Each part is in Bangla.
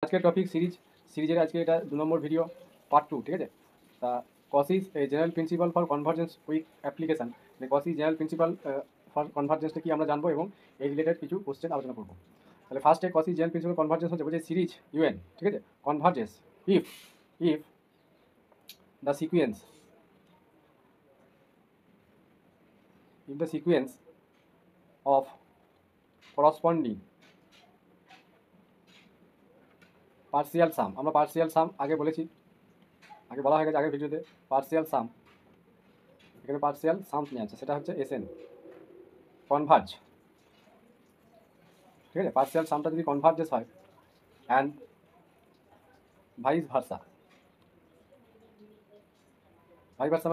আজকের টপিক সিরিজের আজকে এটা 2 নম্বর ভিডিও পার্ট 2, ঠিক আছে। তা Cauchy's a general principle for convergence with application, Cauchy's general principle for কনভার্জেন্সটা কি আমরা জানবো এবং এই রিলেটেড কিছু কোশ্চেন আলোচনা করবো। তাহলে ফার্স্টে কসিস জেনারেল প্রিন্সিপাল কনভার্জেন্স হচ্ছে বলছে সিরিজ ইউএন, ঠিক আছে, convergence if if the sequence of corresponding partial sum, আমরা পার্সিয়াল সাম আগে বলেছি, আগে বলা হয়ে গেছে আগের ভিডিওতে। পার্সিয়াল সাম, এখানে পার্সিয়াল সাম নিয়ে আছে, সেটা হচ্ছে এসএন কনভার্জ, ঠিক আছে। পার্সিয়াল সামটা যদি কনভার্জেস হয় অ্যান্ড ভাইস ভার্সা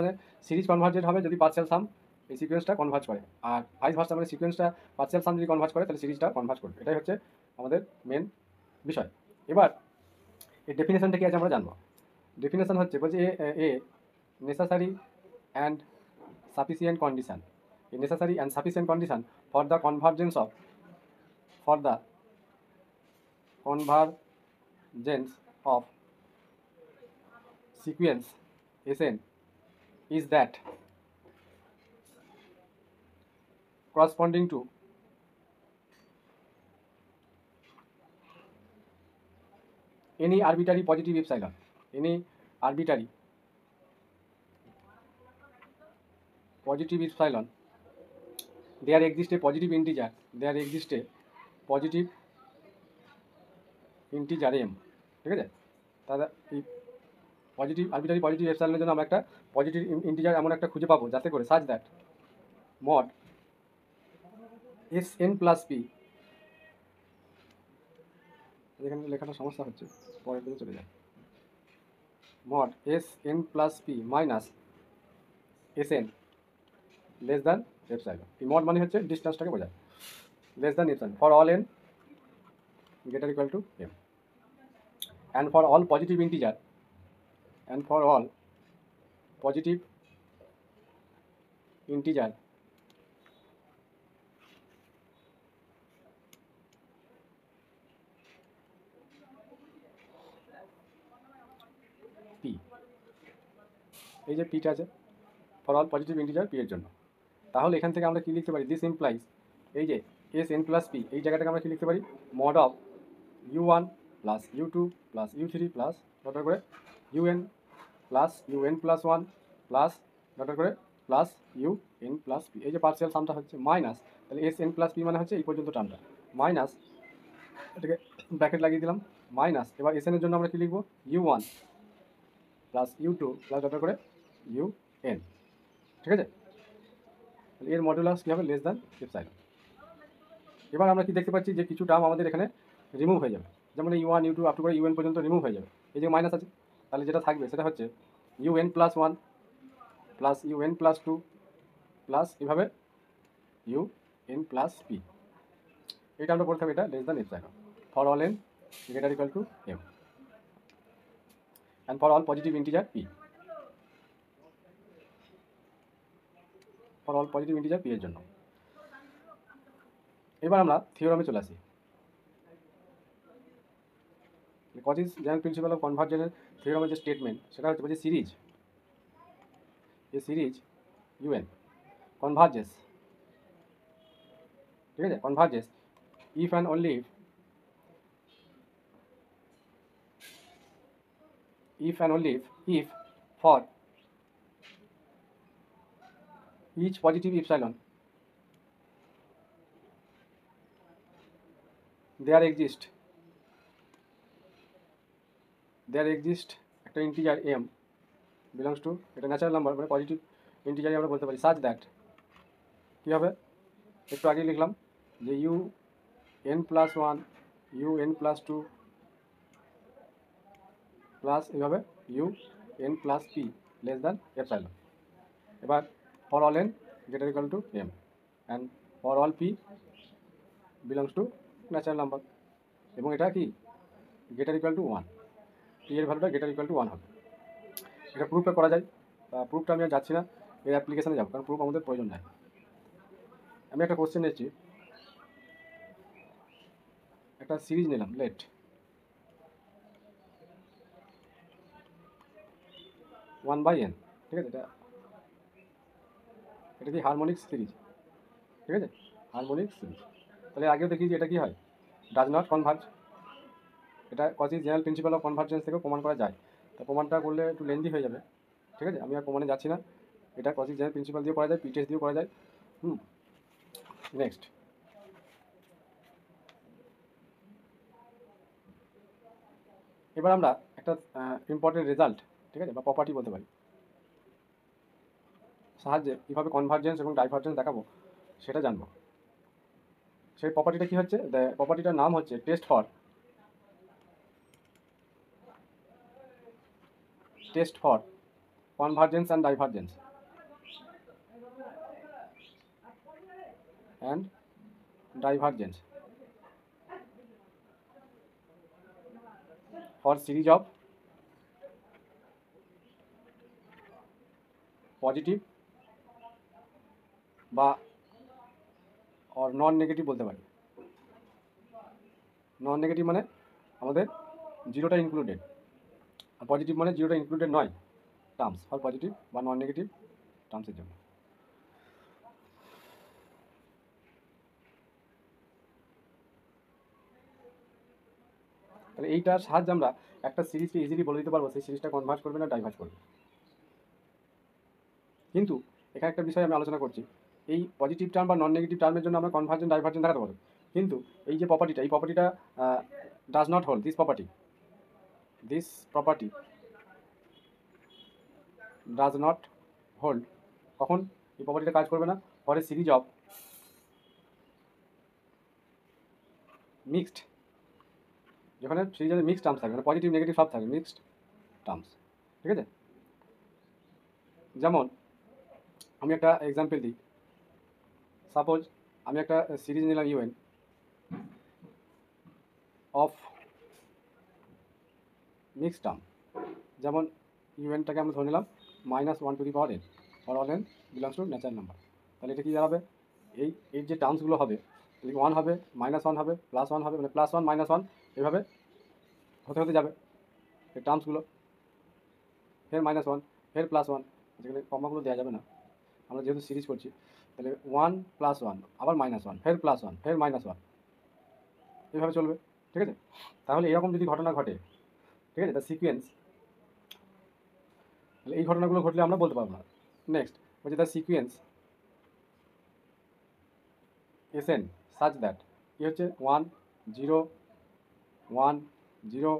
মানে সিরিজ কনভার্জেড হবে যদি পার্সিয়াল সাম এই সিকোয়েন্সটা কনভার্জ করে, আর ভাইস ভার্সা মানে সিকোয়েন্সটা পার্সিয়াল সাম যদি কনভার্জ করে তাহলে সিরিজটা কনভার্জ করবে। এটাই হচ্ছে আমাদের মেন বিষয়। এবার এই ডেফিনেশনটা কি আছে আমরা জানবো। ডেফিনেশন হচ্ছে বলছে এ necessary and sufficient condition, a necessary and sufficient condition for the convergence of sequence Sn is that corresponding to any arbitrary positive epsilon, any arbitrary positive epsilon, there exists a positive integer, m, ঠিক আছে। তাহলে এই পজিটিভ আরবিটারি পজিটিভ এপসাইলনের জন্য আমরা একটা পজিটিভ ইন্টিজার এমন একটা খুঁজে পাবো যাতে করে such that mod Sn plus P, এখানে লেখাটা সমস্যা হচ্ছে, পরের দিকে চলে যায়, mod Sn plus P minus Sn less than epsilon. এই মড মানে হচ্ছে ডিস্টেন্সটাকে বোঝায়, less than epsilon for all n greater equal to m, and for all positive integer p, এই যে পিটা আছে for all positive integer P এর জন্য। তাহলে এখান থেকে আমরা কি লিখতে পারি, দিস ইমপ্লাইজ এই যে Sn প্লাস পি এই জায়গাটাকে আমরা কি লিখতে পারি, mod of u1 plus u2 plus u3 plus dot করে un plus un plus 1 plus dot করে প্লাস un প্লাস পি, এই যে পার্সিয়াল সামটা হচ্ছে মাইনাস, তাহলে Sn প্লাস পি মানে হচ্ছে এই পর্যন্ত টার্মটা মাইনাস, এটাকে ব্র্যাকেট লাগিয়ে দিলাম মাইনাস। এবার Sn এর জন্য আমরা কি লিখবো, u1 plus u2 plus dot করে un, ঠিক আছে। তাহলে এর মডুলাস কী হবে, লেস দ্যান এপসাইলন। এবার আমরা কি দেখতে পাচ্ছি যে কিছু টার্ম আমাদের এখানে রিমুভ হয়ে যাবে, যেমন এই u1 u2 আপ টু করে un পর্যন্ত রিমুভ হয়ে যাবে, এই যে মাইনাস আছে। তাহলে যেটা থাকবে সেটা হচ্ছে un plus 1 plus un plus 2 plus এভাবে un প্লাস পি, এটা আমরা বলতে হবে এটা less than epsilon for all n greater equal to m and for all positive integer p, for all positive integer P এর জন্য। এবার আমরা থিওরামে চলে আসি। কজিস জেনারেল প্রিন্সিপাল অফ কনভার্জেন্সের থিওরামের যে স্টেটমেন্ট সেটা হচ্ছে বলছে সিরিজ ইউএন কনভার্জেস, ঠিক আছে, কনভার্জেস if and only if for each positive epsilon there exist একটা ইন্টিজার m belongs to, এটা ন্যাচারাল নাম্বার মানে পজিটিভ ইন্টিজারই আমরা বলতে পারি, such that কী হবে, একটু আগে লিখলাম যে un plus 1 un plus 2 plus এইভাবে un plus p less than epsilon. এবার for all n greater equal to m and for all p belongs to natural number, এবং এটা কি greater equal to 1, p এর ভ্যালুটা greater equal to 1 হবে। এটা প্রুফটা করা যায়, প্রুফটা আমি আর যাচ্ছি না, এর অ্যাপ্লিকেশানে যাবো, কারণ প্রুফ আমাদের প্রয়োজন নাই। আমি একটা কোশ্চেন নিচ্ছি, একটা সিরিজ নিলাম লেট 1/n, ঠিক আছে? এটা কি হারমোনিক সিরিজ, ঠিক আছে? Harmonic series. তাহলে আগেও দেখি যে এটা কি হয়, ডাজ নট কনভার্জ। এটা কজির জেনারেল প্রিন্সিপাল অফ কনভার্জেন্স থেকেও প্রমাণ করা যায়। তা প্রমাণটা করলে একটু লেন্দি হয়ে যাবে, ঠিক আছে? আমি আর প্রমাণে যাচ্ছি না। এটা কজির জেনারেল প্রিন্সিপাল দিয়েও করা যায়, পি টেস্ট দিয়েও করা যায়। নেক্সট, এবার আমরা একটা ইম্পর্টেন্ট রেজাল্ট, ঠিক আছে, বা প্রপার্টি বলতে পারি, সাহায্যে কীভাবে কনভার্জেন্স এবং ডাইভার্জেন্স দেখাবো সেটা জানবো। সেই প্রপার্টিটা কী হচ্ছে, প্রপার্টিটার নাম হচ্ছে test for convergence and divergence for series of positive বা অর নন নেগেটিভ বলতে পারি। নন নেগেটিভ মানে আমাদের জিরোটা ইনক্লুডেড, আর পজিটিভ মানে জিরোটা ইনক্লুডেড নয়, টার্মস ফর পজিটিভ বা নন নেগেটিভ টার্মসের জন্য। তাহলে এইটার সাহায্যে আমরা একটা সিরিজকে ইজিলি বলে দিতে পারবো সেই সিরিজটা কনভার্জ করবে না ডাইভার্জ করবে। কিন্তু এখানে একটা বিষয় আমি আলোচনা করছি, এই পজিটিভ টার্ম বা নন নেগেটিভ টার্মের জন্য আমরা কনভার্জেন্ট ডাইভার্জেন্ট দেখাতে পারবো, কিন্তু এই যে প্রপার্টিটা, এই প্রপার্টিটা does not hold, this property does not hold. কখন এই প্রপার্টিটা কাজ করবে না? For a series of mixed, যেখানে সিরিজের মিক্সড টার্মস থাকবে, মানে পজিটিভ নেগেটিভ সব থাকবে, মিক্সড টার্মস, ঠিক আছে? যেমন আমি একটা এক্সাম্পল দিই, সাপোজ আমি একটা সিরিজ নিলাম ইউএন অফ মিক্সড টার্ম, যেমন ইউএনটাকে আমরা ধরে নিলাম -1/n, for all n belongs to natural number. তাহলে এটা কি দাঁড়াবে, এর যে টার্মসগুলো হবে, ওয়ান হবে, -1 হবে, +1 হবে, মানে +1 -1 এভাবে হতে হতে যাবে এই টার্মসগুলো, ফের -1, ফের +1, যেখানে কমাগুলো দেওয়া যাবে না, আমরা যেহেতু সিরিজ করছি। তাহলে 1 +1 আবার -1, ফের +1, ফের -1, এইভাবে চলবে, ঠিক আছে? তাহলে এরকম যদি ঘটনা ঘটে, ঠিক আছে, তার সিকোয়েন্স, তাহলে এই ঘটনাগুলো ঘটলে আমরা বলতে পারবো না। নেক্সট হচ্ছে তার সিকোয়েন্স এসএন সাচ দ্যাট, কি হচ্ছে 1 0 1 0,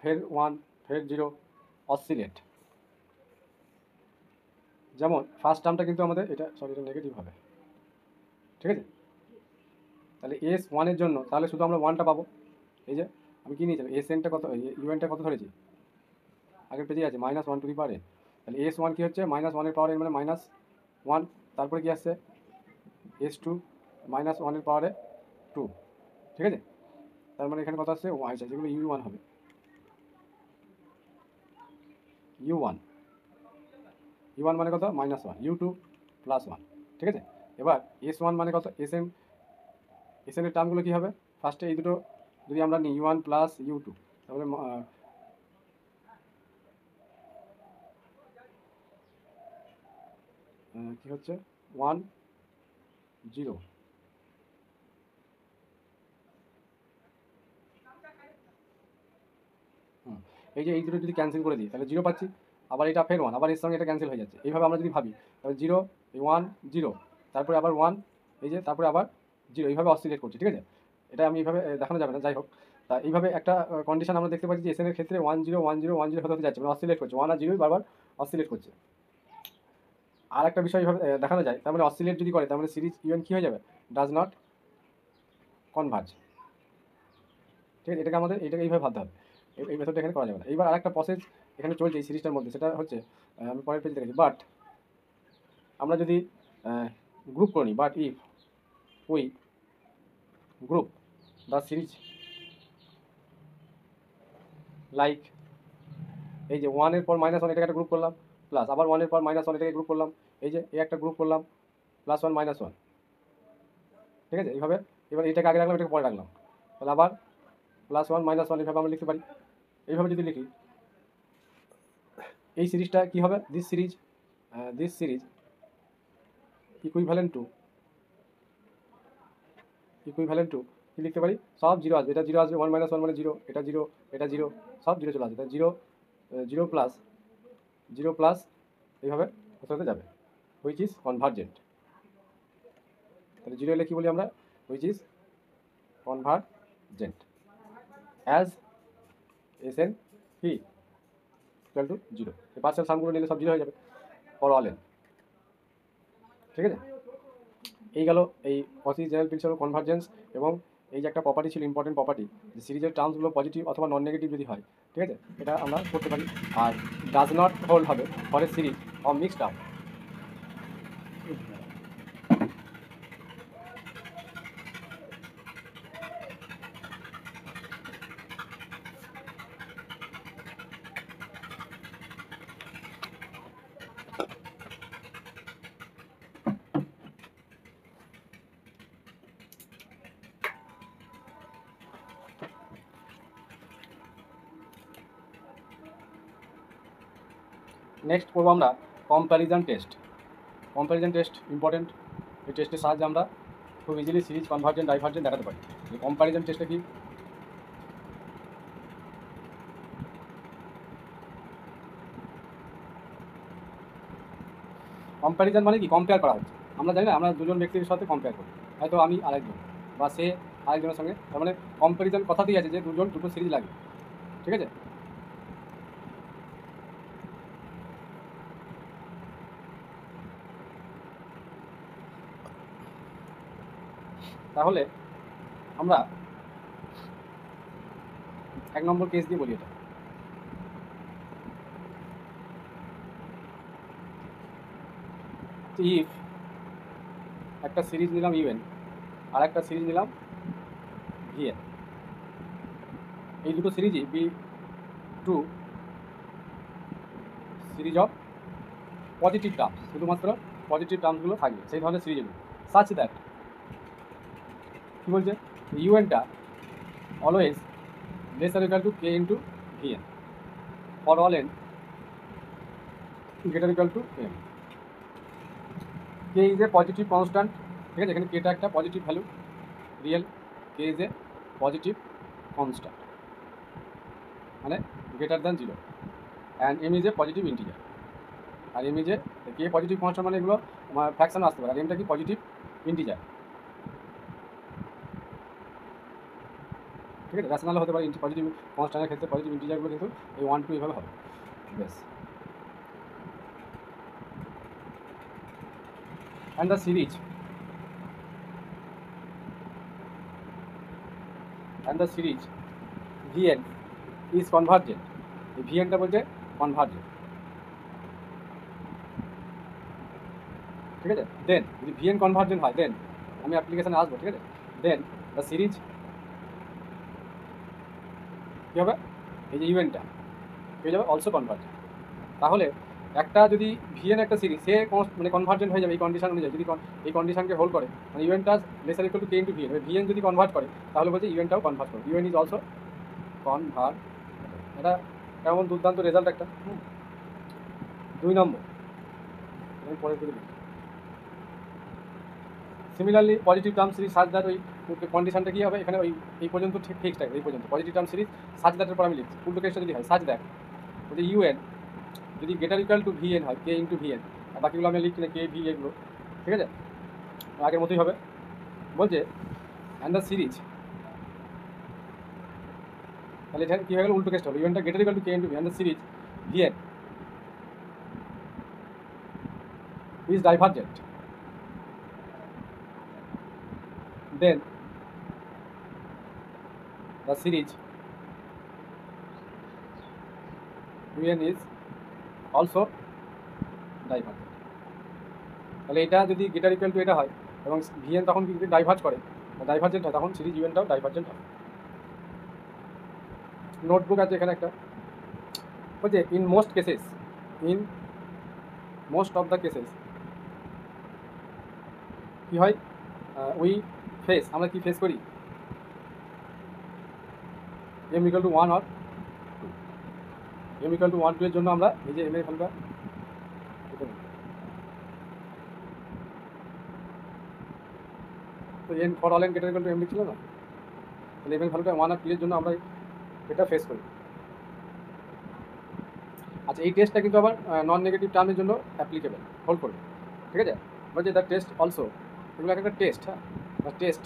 ফের 1, ফের 0, অসিলেট। যেমন ফার্স্ট টার্মটা কিন্তু আমাদের এটা নেগেটিভ হবে, ঠিক আছে? তাহলে S1 এর জন্য তাহলে শুধু আমরা 1টা পাবো। এই যে আমি কি নিয়েছিলাম, SN-টা কত, ইউএনটা কত ধরেছি, আগের পেজে আছে -1/n। তাহলে S1 কি হচ্ছে -1 এর পাওয়ার n, মানে -1, তারপরে কি আসছে S2 -1 এর পাওয়ারে 2, ঠিক আছে? তার মানে এখানে কত আসছে, যেগুলো U1 হবে, U1 মানে কত, -1, U2 +1, ঠিক আছে? এবার S1 মানে কত, SN এর টার্মগুলো কী হবে, ফার্স্টে এই দুটো যদি আমরা নিই U1 প্লাস U2, তাহলে কী হচ্ছে 1 0, এই যে এই দুটো যদি ক্যান্সেল করে দিই তাহলে 0 পাচ্ছি, আবার এটা ফের 1, আবার এর সঙ্গে এটা ক্যান্সেল হয়ে যাচ্ছে। এইভাবে আমরা যদি ভাবি তাহলে 0 1 0, তারপরে আবার 1, এই যে তারপরে আবার 0, এইভাবে অসিলেট করছি, ঠিক আছে? এটা আমি এইভাবে দেখানো যাবে না, যাই হোক। তা এইভাবে একটা কন্ডিশন আমরা দেখতে পাচ্ছি যে এসএন এর ক্ষেত্রে 1 0 1 0 1 0 হতে হতে যাচ্ছে, মানে অসিলেট করছে, 1 আর 0 বারবার অসিলেট করছে। আর একটা বিষয় এইভাবে দেখানো যায়, তার মানে অসিলেট যদি করে তার মানে সিরিজ ইউএন কী হয়ে যাবে, ডাজ নট কনভার্জ, ঠিক আছে? এটাকে এইভাবে ভাবতে হবে, এই মেথডটা এখানে করা যাবে না। এইবার আরেকটা প্রসেস এখানে চলছে এই সিরিজটার মধ্যে, সেটা হচ্ছে আমি পরের পেজে দেখেছি, বাট আমরা যদি গ্রুপ করি, but if we group the series like, এই যে 1 এর পর -1 এটাকে একটা গ্রুপ করলাম, প্লাস আবার 1 এর পর -1 এটাকে গ্রুপ করলাম, এই যে এই একটা গ্রুপ করলাম, +1 -1, ঠিক আছে? এইভাবে এবার এটাকে আগে রাখলাম, এটাকে পরে রাখলাম, তাহলে আবার +1 -1 এইভাবে আমরা লিখতে পারি। এইভাবে যদি লিখি, এই সিরিজটা কী হবে, দিস সিরিজ ইকুইভ্যালেন্ট টু কী লিখতে পারি, সব জিরো আসবে, এটা জিরো আসবে, 1 - 1 মানে জিরো, এটা জিরো, এটা জিরো, সব জিরো চলে আসবে, তাই জিরো জিরো প্লাস এইভাবে হতে হতে যাবে, হুইচ ইজ কনভার্জেন্ট। তাহলে জিরো এলে কী বলি আমরা, which is convergent as SN P equal to zero. এই পার্সেল সামগুলো নিলে সব জিরো হয়ে যাবে ফর অল এন। ঠিক আছে, এই গেল এই কসি জেনারেল প্রিন্সিপাল কনভার্জেন্স। এবং এই যে একটা প্রপার্টি ছিল, ইম্পর্টেন্ট প্রপার্টি, যে সিরিজের টার্মসগুলো পজিটিভ অথবা নন নেগেটিভ যদি হয়, ঠিক আছে, এটা আমরা করতে পারি। আর ডাজ নট হোল্ড হবে for a series of mixed term. Next করবো আমরা কম্প্যারিজন টেস্ট। ইম্পর্টেন্ট। এই টেস্টের সাহায্যে আমরা খুব ইজিলি সিরিজ কনভার্জেন্ট ডাইভার্জেন্ট দেখাতে পারি। এই কম্প্যারিজন টেস্টটা কি, কম্প্যারিজন মানে কি, কম্পেয়ার করা হচ্ছে। আমরা জানি না, আমরা দুজন ব্যক্তির সাথে কম্পেয়ার করি, হয়তো আমি আরেকজন বা সে আরেকজনের সঙ্গে, তার মানে কম্প্যারিজন কথাতেই আছে যে দুটো সিরিজ লাগে। ঠিক আছে, তাহলে আমরা 1 নম্বর কেস দিয়ে বলি। এটা ইফ একটা সিরিজ নিলাম ইউএন আর একটা সিরিজ নিলাম ভিএন, এই দুটো সিরিজই be two series of positive terms, শুধুমাত্র পজিটিভ টার্মসগুলো থাকবে সেই ধরনের সিরিজগুলো, সাচ দ্যাট কী বলছে, ইউএনটা always lesser equal to k into v n for all n greater equal to m. K is a positive constant. ঠিক আছে, এখানে কেটা একটা positive value, real, k is a positive constant মানে greater than zero, and m is a positive integer. আর m is a K positive constant মানে এগুলো ফ্র্যাকশন আসতে পারে, আর এমটা কি পজিটিভ ইন্টিজার। ঠিক আছে, র্যাশনাল হতে পারে, পজিটিভ কনস্ট্যান্টের ক্ষেত্রে পজিটিভ ইন্টিজারগুলো কিন্তু এই 1 2 এইভাবে হবে। বেশ, and the series VN is convergent. এই ভিএনটা বলছে কনভার্জেন্ট। ঠিক আছে, দেন যদি ভিএন কনভার্জেন্ট হয়, দেন আমি অ্যাপ্লিকেশানে আসবো। ঠিক আছে, দেন দ্য সিরিজ কী হবে, এই যে ইউএনটা হয়ে যাবে অলসো কনভার্জেন্ট। তাহলে একটা যদি ভিএন একটা সিরিজ, সে মানে কনভার্জেন্ট হয়ে যাবে এই কন্ডিশন অনুযায়ী, যদি এই কন্ডিশনকে হোল্ড করে, মানে ইউএনটা lesser equal to k into v n, v n যদি কনভার্ট করে তাহলে বলছে ইউএনটাও কনভার্ট করে, ইউএন ইজ অলসো কনভার্ট। এটা কেমন দুর্দান্ত রেজাল্ট একটা। 2 নম্বর আমি পরে করে দিই। Similarly positive term series such that, ওই কন্ডিশনটা কী হবে এখানে, ওই এই পর্যন্ত ঠিক ফিক্সড থাকবে, এই পর্যন্ত পজিটিভ টার্ম সিরিজ সাজ দ্যাটের পর আমি লিখছি। উল্টো কেসটা যদি হয় সাজ দ্যাট, বলছে ইউএন যদি গ্রেটার ইকুয়াল টু ভিএন হয়, কে ইন্টু ভিএন, আর বাকিগুলো আমি লিখছি না, কে ভি এগুলো। ঠিক আছে, আগের মতোই হবে। বলছে অ্যান্ড দ্য সিরিজ, তাহলে এখানে কী হয়ে গেল, উল্টো কেসটা হলো, ইউএনটা greater equal to k into v n, the series v n is divergent, then the series Vn is also divergent. তাহলে এটা যদি গ্রেটার ইকুয়াল টু এটা হয় এবং ভিএন তখন যদি ডাইভার্জ করে, ডাইভার্জেন্ট হয়, তখন সিরিজ ইউএনটাও ডাইভার্জেন্ট হয়। নোটবুক আছে এখানে একটা, বলছে in most of the cases কী হয়, আমরা কি ফেস করি, m equal to 1 or 2, m equal to 1 2 এর জন্য আমরা এই যে m এর ভ্যালুটা তো n for all n greater equal two m লিখছিল না, তাহলে m এর ভ্যালুটা 1 আর 2 এর জন্য আমরা এটা ফেস করি। আচ্ছা, এই টেস্টটা কিন্তু আবার নন নেগেটিভ টার্মের জন্য অ্যাপ্লিকেবল, হোল্ড করবে, ঠিক আছে। বলছে দ্য টেস্ট অলসো, এগুলো একটা টেস্ট, হ্যাঁ, the test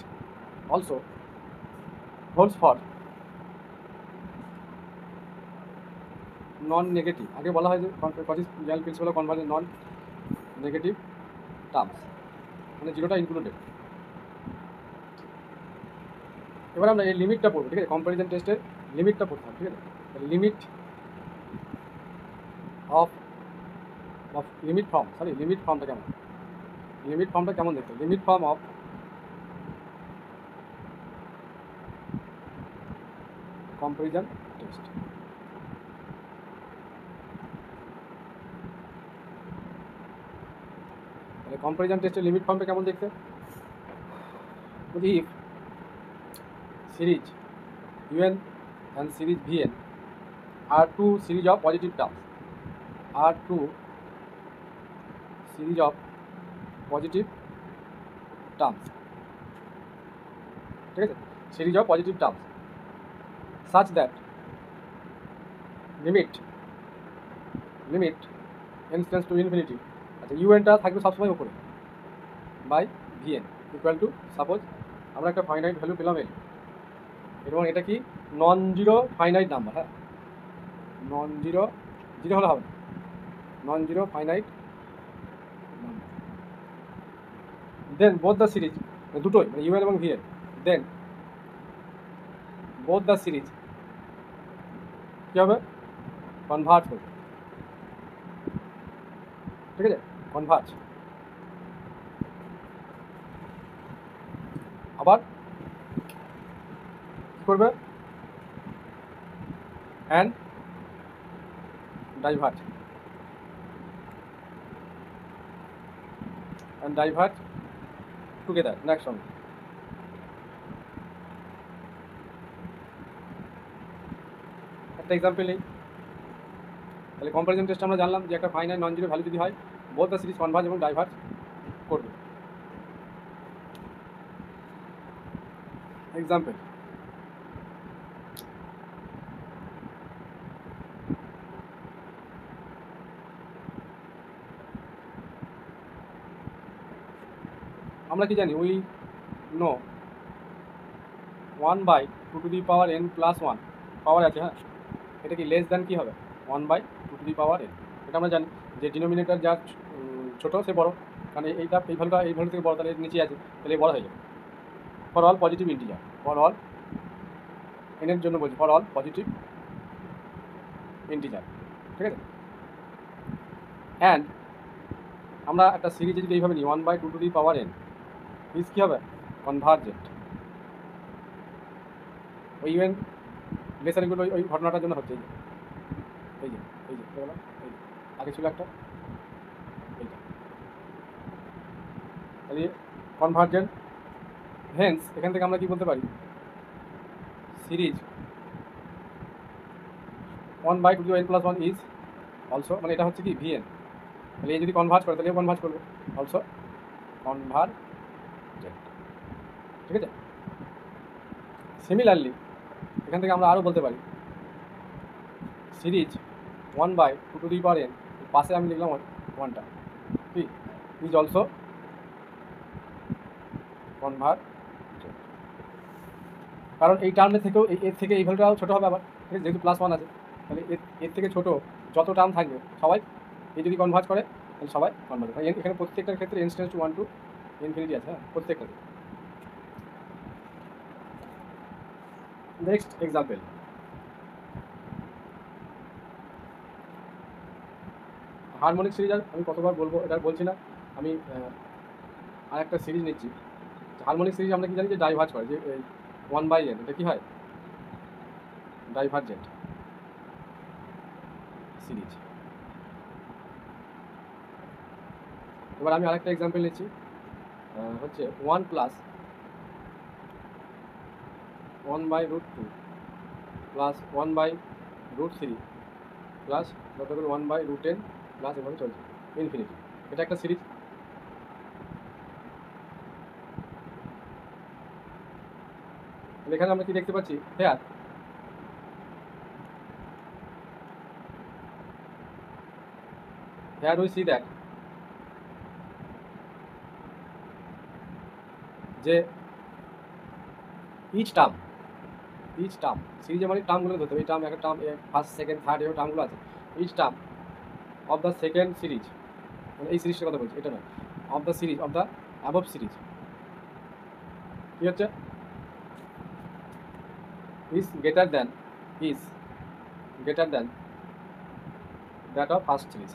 also holds for non negative, আগে বলা হয় যে Cauchy's general principle of convergence non negative terms, মানে জিরোটা ইনক্লুডেড। এবার আমরা এই লিমিটটা পড়বো, ঠিক আছে, কম্পারিজন টেস্টের লিমিটটা পড়তে হবে, ঠিক আছে। Limit of of limit form, limit ফর্মটা কেমন, লিমিট ফর্মটা কেমন দেখতে, limit form of comparison test. তাহলে কম্পারিজন টেস্টের লিমিট ফর্মটা কেমন দেখতে, if series un and series vn are two series of positive terms, are two series of positive terms, ঠিক আছে, series of positive terms such that limit n tends to infinity, আচ্ছা un টা থাকবে সবসময় উপরে by vn equal to, suppose আমরা একটা ফাইনাইট ভ্যালু পেলাম n, এবং এটা কি নন জিরো ফাইনাইট নাম্বার, হ্যাঁ, নন জিরো, জিরো হলে হবে, non zero finite number, then both the series, দুটোই মানে ইউএন এবং v n, then both the series কী হবে, কনভার্জ করবে, ঠিক আছে, কনভার্জ। আবার কী করবে, and diverge, and diverge together next সঙ্গে। একটা এক্সাম্পল নেই, তাহলে কম্পারিজন টেস্ট আমরা জানলাম যে একটা ফাইনাইট নন জিরো ভ্যালু যদি হয়, বোথ দ্য সিরিজ কনভার্জ এবং ডাইভার্জ করবে। এক্সাম্পল, আমরা কি জানি, উই নো 1/2n + 1 পাওয়ার আছে, হ্যাঁ, এটা কি লেস দ্যান কী হবে 1/2n, এটা আমরা জানি যে ডিনোমিনেটর যার ছোটো সে বড়, কারণ এইটা এই ভ্যালুটা এই ভ্যালু থেকে বড়, তাহলে নিচে আছে, তাহলে বড় হয়ে যাবে। For all positive integer, for all এনের জন্য বলছি, ফর অল পজিটিভ ইন্টিজার, ঠিক আছে। অ্যান্ড আমরা একটা সিরিজে যদি এইভাবে নিই 1/2n ইজ কী হবে, কনভার্জেন্ট, ওই ইউএন লেসার ইকুয়াল ওই ঘটনাটার জন্য হচ্ছে, এই যে এই যে এই যে আগে ছিল একটা, এইটা, তাহলে কনভার্জেন্ট। হেন্স এখান থেকে আমরা কি বলতে পারি, সিরিজ 1/2n + 1 ইজ অলসো, মানে এটা হচ্ছে কি ভিএন, তাহলে এই যদি কনভার্জ করে তাহলে কনভার্জ করবে অলসো কনভার্জেন্ট, ঠিক আছে। সিমিলারলি এখান থেকে আমরা আরও বলতে পারি সিরিজ 1/2n, পাশে আমি লিখলাম 1টা, কি ইজ অলসো কনভার্জেন্ট, কারণ এই টার্মের থেকেও এর থেকে এই ভ্যালুটাও ছোটো হবে আবার, ঠিক আছে, যেহেতু +1 আছে, তাহলে এর থেকে ছোটো যত টার্ম থাকবে সবাই এই যদি কনভার্জ করে তাহলে সবাই কনভার্জ করে, এখানে প্রত্যেকটার ক্ষেত্রে n tends two 1 to infinity আছে, হ্যাঁ, প্রত্যেকটাতে। নেক্সট এক্সাম্পল, হারমোনিক সিরিজ, আর আমি কতবার বলবো এটা বলছি না, আমি আর একটা সিরিজ নিচ্ছি। হারমোনিক সিরিজ আমরা কি জানি যে ডাইভার্জ করে, যে 1/n, এটা কি হয়, ডাইভার্জেন্ট সিরিজ। এবার আমি আরেকটা এক্সাম্পল নিচ্ছি, হচ্ছে 1 + 1/√2 + 1/√3 প্লাস যত করে 1/√10 প্লাস এভাবে চলছে ইনফিনিটি। এটা একটা সিরিজ। এখানে আমরা কি দেখতে পাচ্ছি, here we see that যে ইচ টার্ম সিরিজে মানে টার্মগুলো ধরতে হবে। এই টার্ম একটা টার্ম ফার্স্ট সেকেন্ড থার্ড এরকম টার্মগুলো আছে। Each term of the second series, মানে এই সিরিজটার কথা বলছি, এটা নয়, of the series of the above series কি হচ্ছে, is greater than that of first series।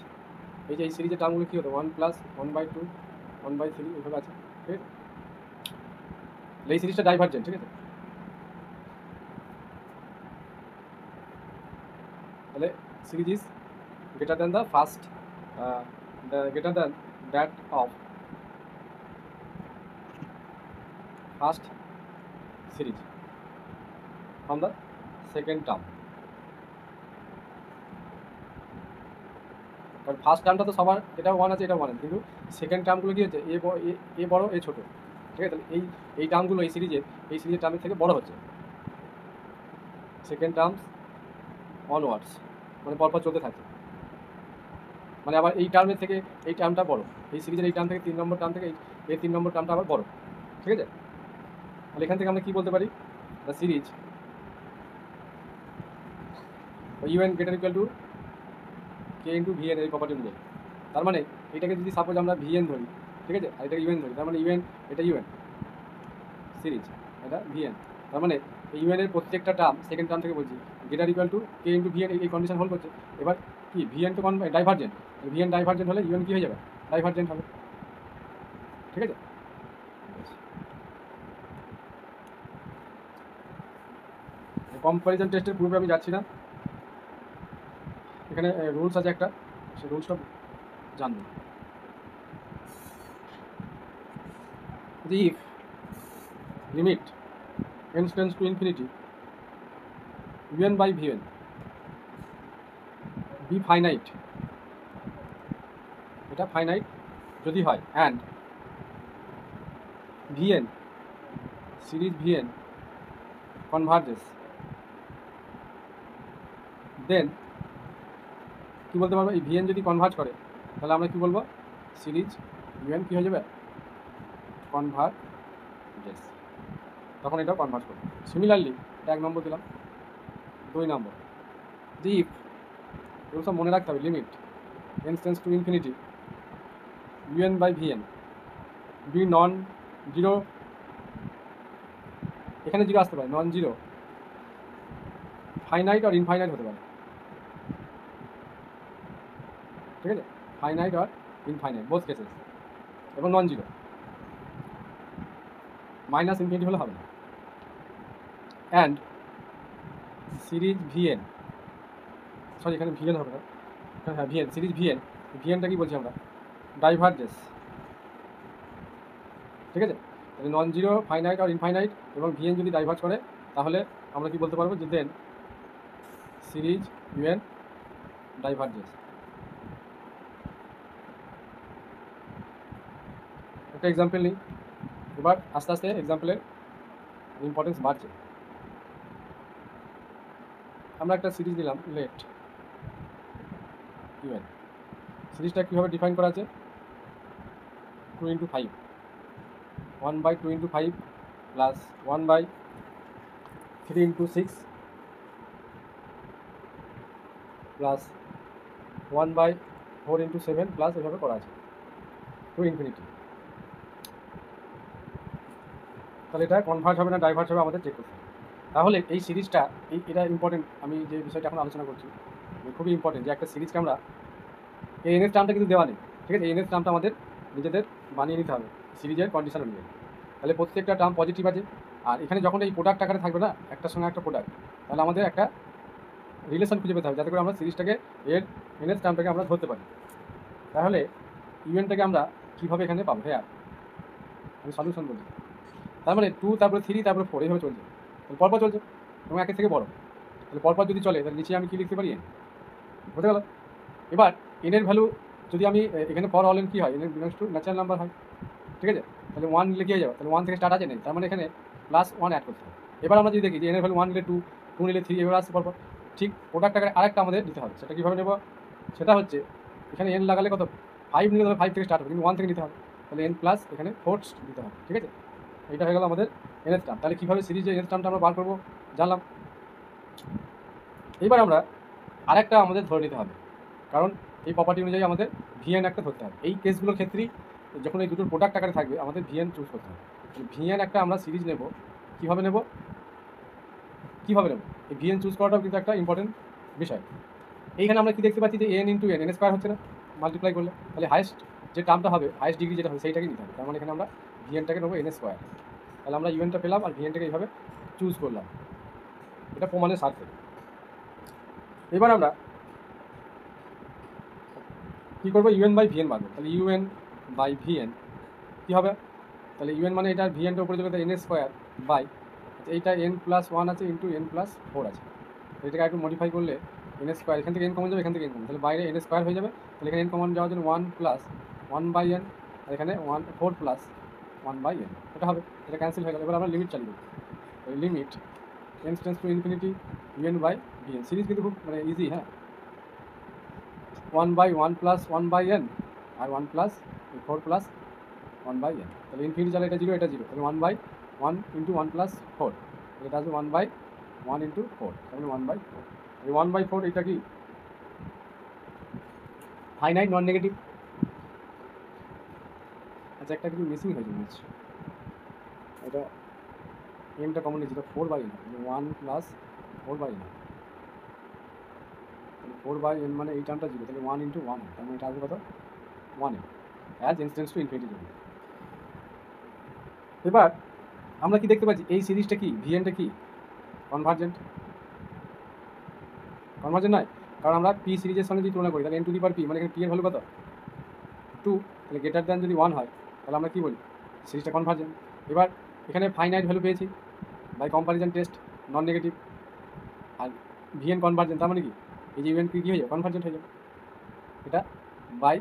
এই যে এই সিরিজের টার্মগুলো কী হতো, 1 + 1/2 1/3 এভাবে আছে, ঠিক আছে। এই সিরিজটা ডাইভার্জেন্ট, ঠিক আছে। তাহলে series is greater than the first greater than that of first series from the second term. কারণ ফার্স্ট টার্মটা তো সবার, এটাও 1 আছে এটাও 1 আছে, কিন্তু সেকেন্ড টার্মগুলো কী হচ্ছে, এ বড় এ ছোটো, ঠিক আছে। তাহলে এই টার্মগুলো এই সিরিজের টার্মের থেকে বড় হচ্ছে, সেকেন্ড টার্মস অনওয়ার্ডস, মানে পরপর চলতে থাকে। মানে আবার এই টার্মের থেকে এই টার্মটা বড়, এই সিরিজের এই টার্ম থেকে 3 নম্বর টার্ম থেকে এই 3 নম্বর টার্মটা আবার বড়, ঠিক আছে। তাহলে এখান থেকে আমরা কী বলতে পারি, the series UN > K × VN এই প্রপার্টি অনুযায়ী। তার মানে এটাকে যদি সাপোজ আমরা VN ধরি, ঠিক আছে, আর এটাকে UN ধরি, তার মানে এটা UN সিরিজ, এটা VN। তার মানে এই UN এর প্রত্যেকটা টার্ম সেকেন্ড টার্ম থেকে বলছি > K × VN এই কন্ডিশন হোল্ড করছে। এবার কি VN তো ডাইভার্জেন্ট, VN ডাইভার্জেন্ট হলে UN কী হয়ে যাবে, ডাইভার্জেন্ট হবে, ঠিক আছে। কম্প্যারিজন টেস্টের প্রুফে আমি যাচ্ছি না, এখানে রুলস আছে একটা, সেই রুলসটা জানবেন। if limit n tends to infinity UN/VN be finite, এটা ফাইনাইট যদি হয়, and VN series VN converges, then কী বলতে পারবো, এই VN যদি কনভার্জ করে তাহলে আমরা কী বলবো, সিরিজ UN কী হয়ে যাবে, কনভার্জেস, তখন এটাও কনভার্জ করবে। সিমিলারলি 1 নম্বর দিলাম, 2 নম্বর if, এগুলো সব মনে রাখতে হবে, limit n tends to infinity UN/VN be non zero, এখানে জিরো আসতে পারে, নন জিরো, ফাইনাইট আর ইনফাইনাইট হতে পারে, ঠিক আছে, ফাইনাইট আর ইনফাইনাইট বোথ কেসেস, এবং নন জিরো, মাইনাস ইনফিনিটি হলে হবে না। অ্যান্ড সিরিজ VN, সরি এখানে VN হবে না, হ্যাঁ VN সিরিজ VNটা কি বলছি আমরা, ডাইভার্জেস, ঠিক আছে। তাহলে নন জিরো, ফাইনাইট আর ইনফাইনাইট এবং VN যদি ডাইভার্জ করে তাহলে আমরা কি বলতে পারবো, যে দেন সিরিজ UN ডাইভার্জেস। একটা এক্সাম্পল নিই, এবার আস্তে আস্তে এক্সাম্পলের ইম্পর্টেন্স বাড়ছে। আমরা একটা সিরিজ নিলাম, লেট UN, সিরিজটা কীভাবে ডিফাইন করা আছে, 2 × 5 1/2 × 5 প্লাস 1/3 × 6 প্লাস 1/4 × 7 প্লাস এভাবে করা আছে টু ইনফিনিটি। তাহলে এটা কনভার্জ হবে না ডাইভার্জ হবে আমাদের চেক করতে হবে। তাহলে এই সিরিজটা এটা ইম্পর্টেন্ট, আমি যে বিষয়টা এখন আলোচনা করছি খুবই ইম্পর্টেন্ট, যে একটা সিরিজকে আমরা এই এনএস টার্মটা কিন্তু দেওয়া নেই, ঠিক আছে, এই এনএস টার্মটা আমাদের নিজেদের বানিয়ে নিতে হবে সিরিজের কন্ডিশন অনুযায়ী। তাহলে প্রত্যেকটা টার্ম পজিটিভ আছে, আর এখানে যখন এই প্রোডাক্ট আকারে থাকবে না, একটার সঙ্গে একটা প্রোডাক্ট, তাহলে আমাদের একটা রিলেশন খুঁজে পেতে হবে যাতে করে আমরা সিরিজটাকে এর এনএস টার্মটাকে আমরা ধরতে পারি। তাহলে ইভেন্টটাকে আমরা কীভাবে এখানে পাবো, হ্যাঁ আমি সলিউশন বলছি। তার মানে 2 তারপরে 3 তারপরে 4 এইভাবে চলছে, পরপর চলছে এবং একের থেকে বড়। তাহলে পরপর যদি চলে তাহলে নিচে আমি কী লিখতে পারি, বুঝতে গেল? এবার এনের ভ্যালু যদি আমি এখানে ফর অল এন কী হয়, এনের বিলংস টু ন্যাচারাল নাম্বার হয়, ঠিক আছে? তাহলে 1 নিলে কী হয়ে যাবে, তাহলে 1 থেকে স্টার্ট আছে নেই, তার মানে এখানে +1 অ্যাড করতে হবে। এবার আমরা যদি দেখি যে এনের ভ্যালু 1 নিলে 2, 2 নিলে 3, এবার আসছে পরপর। ঠিক প্রোডাক্ট আকারে আরেকটা আমাদের দিতে হবে, সেটা কীভাবে নেব? সেটা হচ্ছে এখানে n লাগালে কত, 5 নিলে তবে 5 থেকে স্টার্ট হবে, কিন্তু 1 থেকে নিতে হবে, তাহলে n প্লাস এখানে 4 দিতে হবে, ঠিক আছে? এইটা হয়ে গেল আমাদের nth টার্ম। তাহলে কীভাবে সিরিজে nth টার্মটা আমরা বার করবো জানলাম। এইবার আমরা আরেকটা আমাদের ধরে নিতে হবে, কারণ এই প্রপার্টি অনুযায়ী আমাদের ভিএন একটা ধরতে হবে। এই কেসগুলোর ক্ষেত্রেই যখন এই দুটোর প্রোডাক্ট আকারে থাকবে আমাদের ভিএন চুজ করতে হবে। ভিএন একটা আমরা সিরিজ নেব, কীভাবে নেব? এই ভিএন চুজ করাটাও কিন্তু একটা ইম্পর্টেন্ট বিষয়। এইখানে আমরা কি দেখতে পাচ্ছি যে N into N, N square হচ্ছে না মাল্টিপ্লাই করলে, তাহলে হাইস্ট যে টার্মটা হবে, হাইস্ট ডিগ্রি যেটা হবে সেইটাকে নিতে হবে। তার মানে এখানে আমরা ভিএনটাকে নেবো এন স্কোয়ার, তাহলে আমরা ইউএনটা পেলাম আর ভিএনটাকে এইভাবে চুজ করলাম, এটা প্রমাণের স্বার্থে। এবার আমরা কী করবো, ইউএন বাই ভিএন বাড়বো, তাহলে ইউএন বাই ভিএন কী হবে, তাহলে ইউএন মানে এটা ভিএনটা উপরে চলে এন স্কোয়ার বাই, এইটা n+1 আছে ইন্টু n+4 আছে, এটাকে একটু মডিফাই করলে এন স্কোয়ার, এখান থেকে এন কমন যাবে, এখান থেকে এন কমন, তাহলে বাইরে এন স্কোয়ার হয়ে যাবে, তাহলে এখানে এন কমন যাওয়ার জন্য 1+1/n, আর এখানে 4+1/n, এটা হবে, এটা ক্যান্সেল হয়ে গেল। এবার আমরা লিমিট চালিয়ে দেবো, limit n tends to infinity UN by VN, series কিন্তু খুব মানে ইজি, হ্যাঁ, 1/1+1/n আর 1+4+1/n, তাহলে ইনফিনিটি চালে এটা 0, এটা 0, তাহলে 1/1 ইন্টু 1+4, এটা আসবে 1/1 ইন্টু 4, তাহলে 1/4, এই 1/4 এটা কি ফাইনাইট নন নেগেটিভ। আচ্ছা, একটা কিছু মিসিং হয়েছে মনে হচ্ছে, এটা এনটা কমন নিয়েছি, এটা 4/n, 1+4/n, 4/n মানে এই টার্মটা 0, তাহলে 1 ইন্টু 1, তার মানে এটা আসবে কত, 1n, as instance to infinity. এবার আমরা কি দেখতে পাচ্ছি, এই সিরিজটা কি, ভিএনটা কি কনভার্জেন্ট নয়, কারণ আমরা পি সিরিজের সঙ্গে যদি তুলনা করি, তাহলে n⁻p মানে এখানে পি এর ভ্যালু কত, 2, তাহলে গ্রেটার দ্যান যদি 1 হয় তাহলে আমরা কী বলি, সিরিজটা কনভার্জেন্ট। এবার এখানে ফাইনাইট ভ্যালু পেয়েছি by comparison test, non negative, আর ভিএন কনভার্জেন্ট, তার মানে কি এই যে ইউএন কী হয়ে যাবে, কনভার্জেন্ট হয়ে যাবে, এটা বাই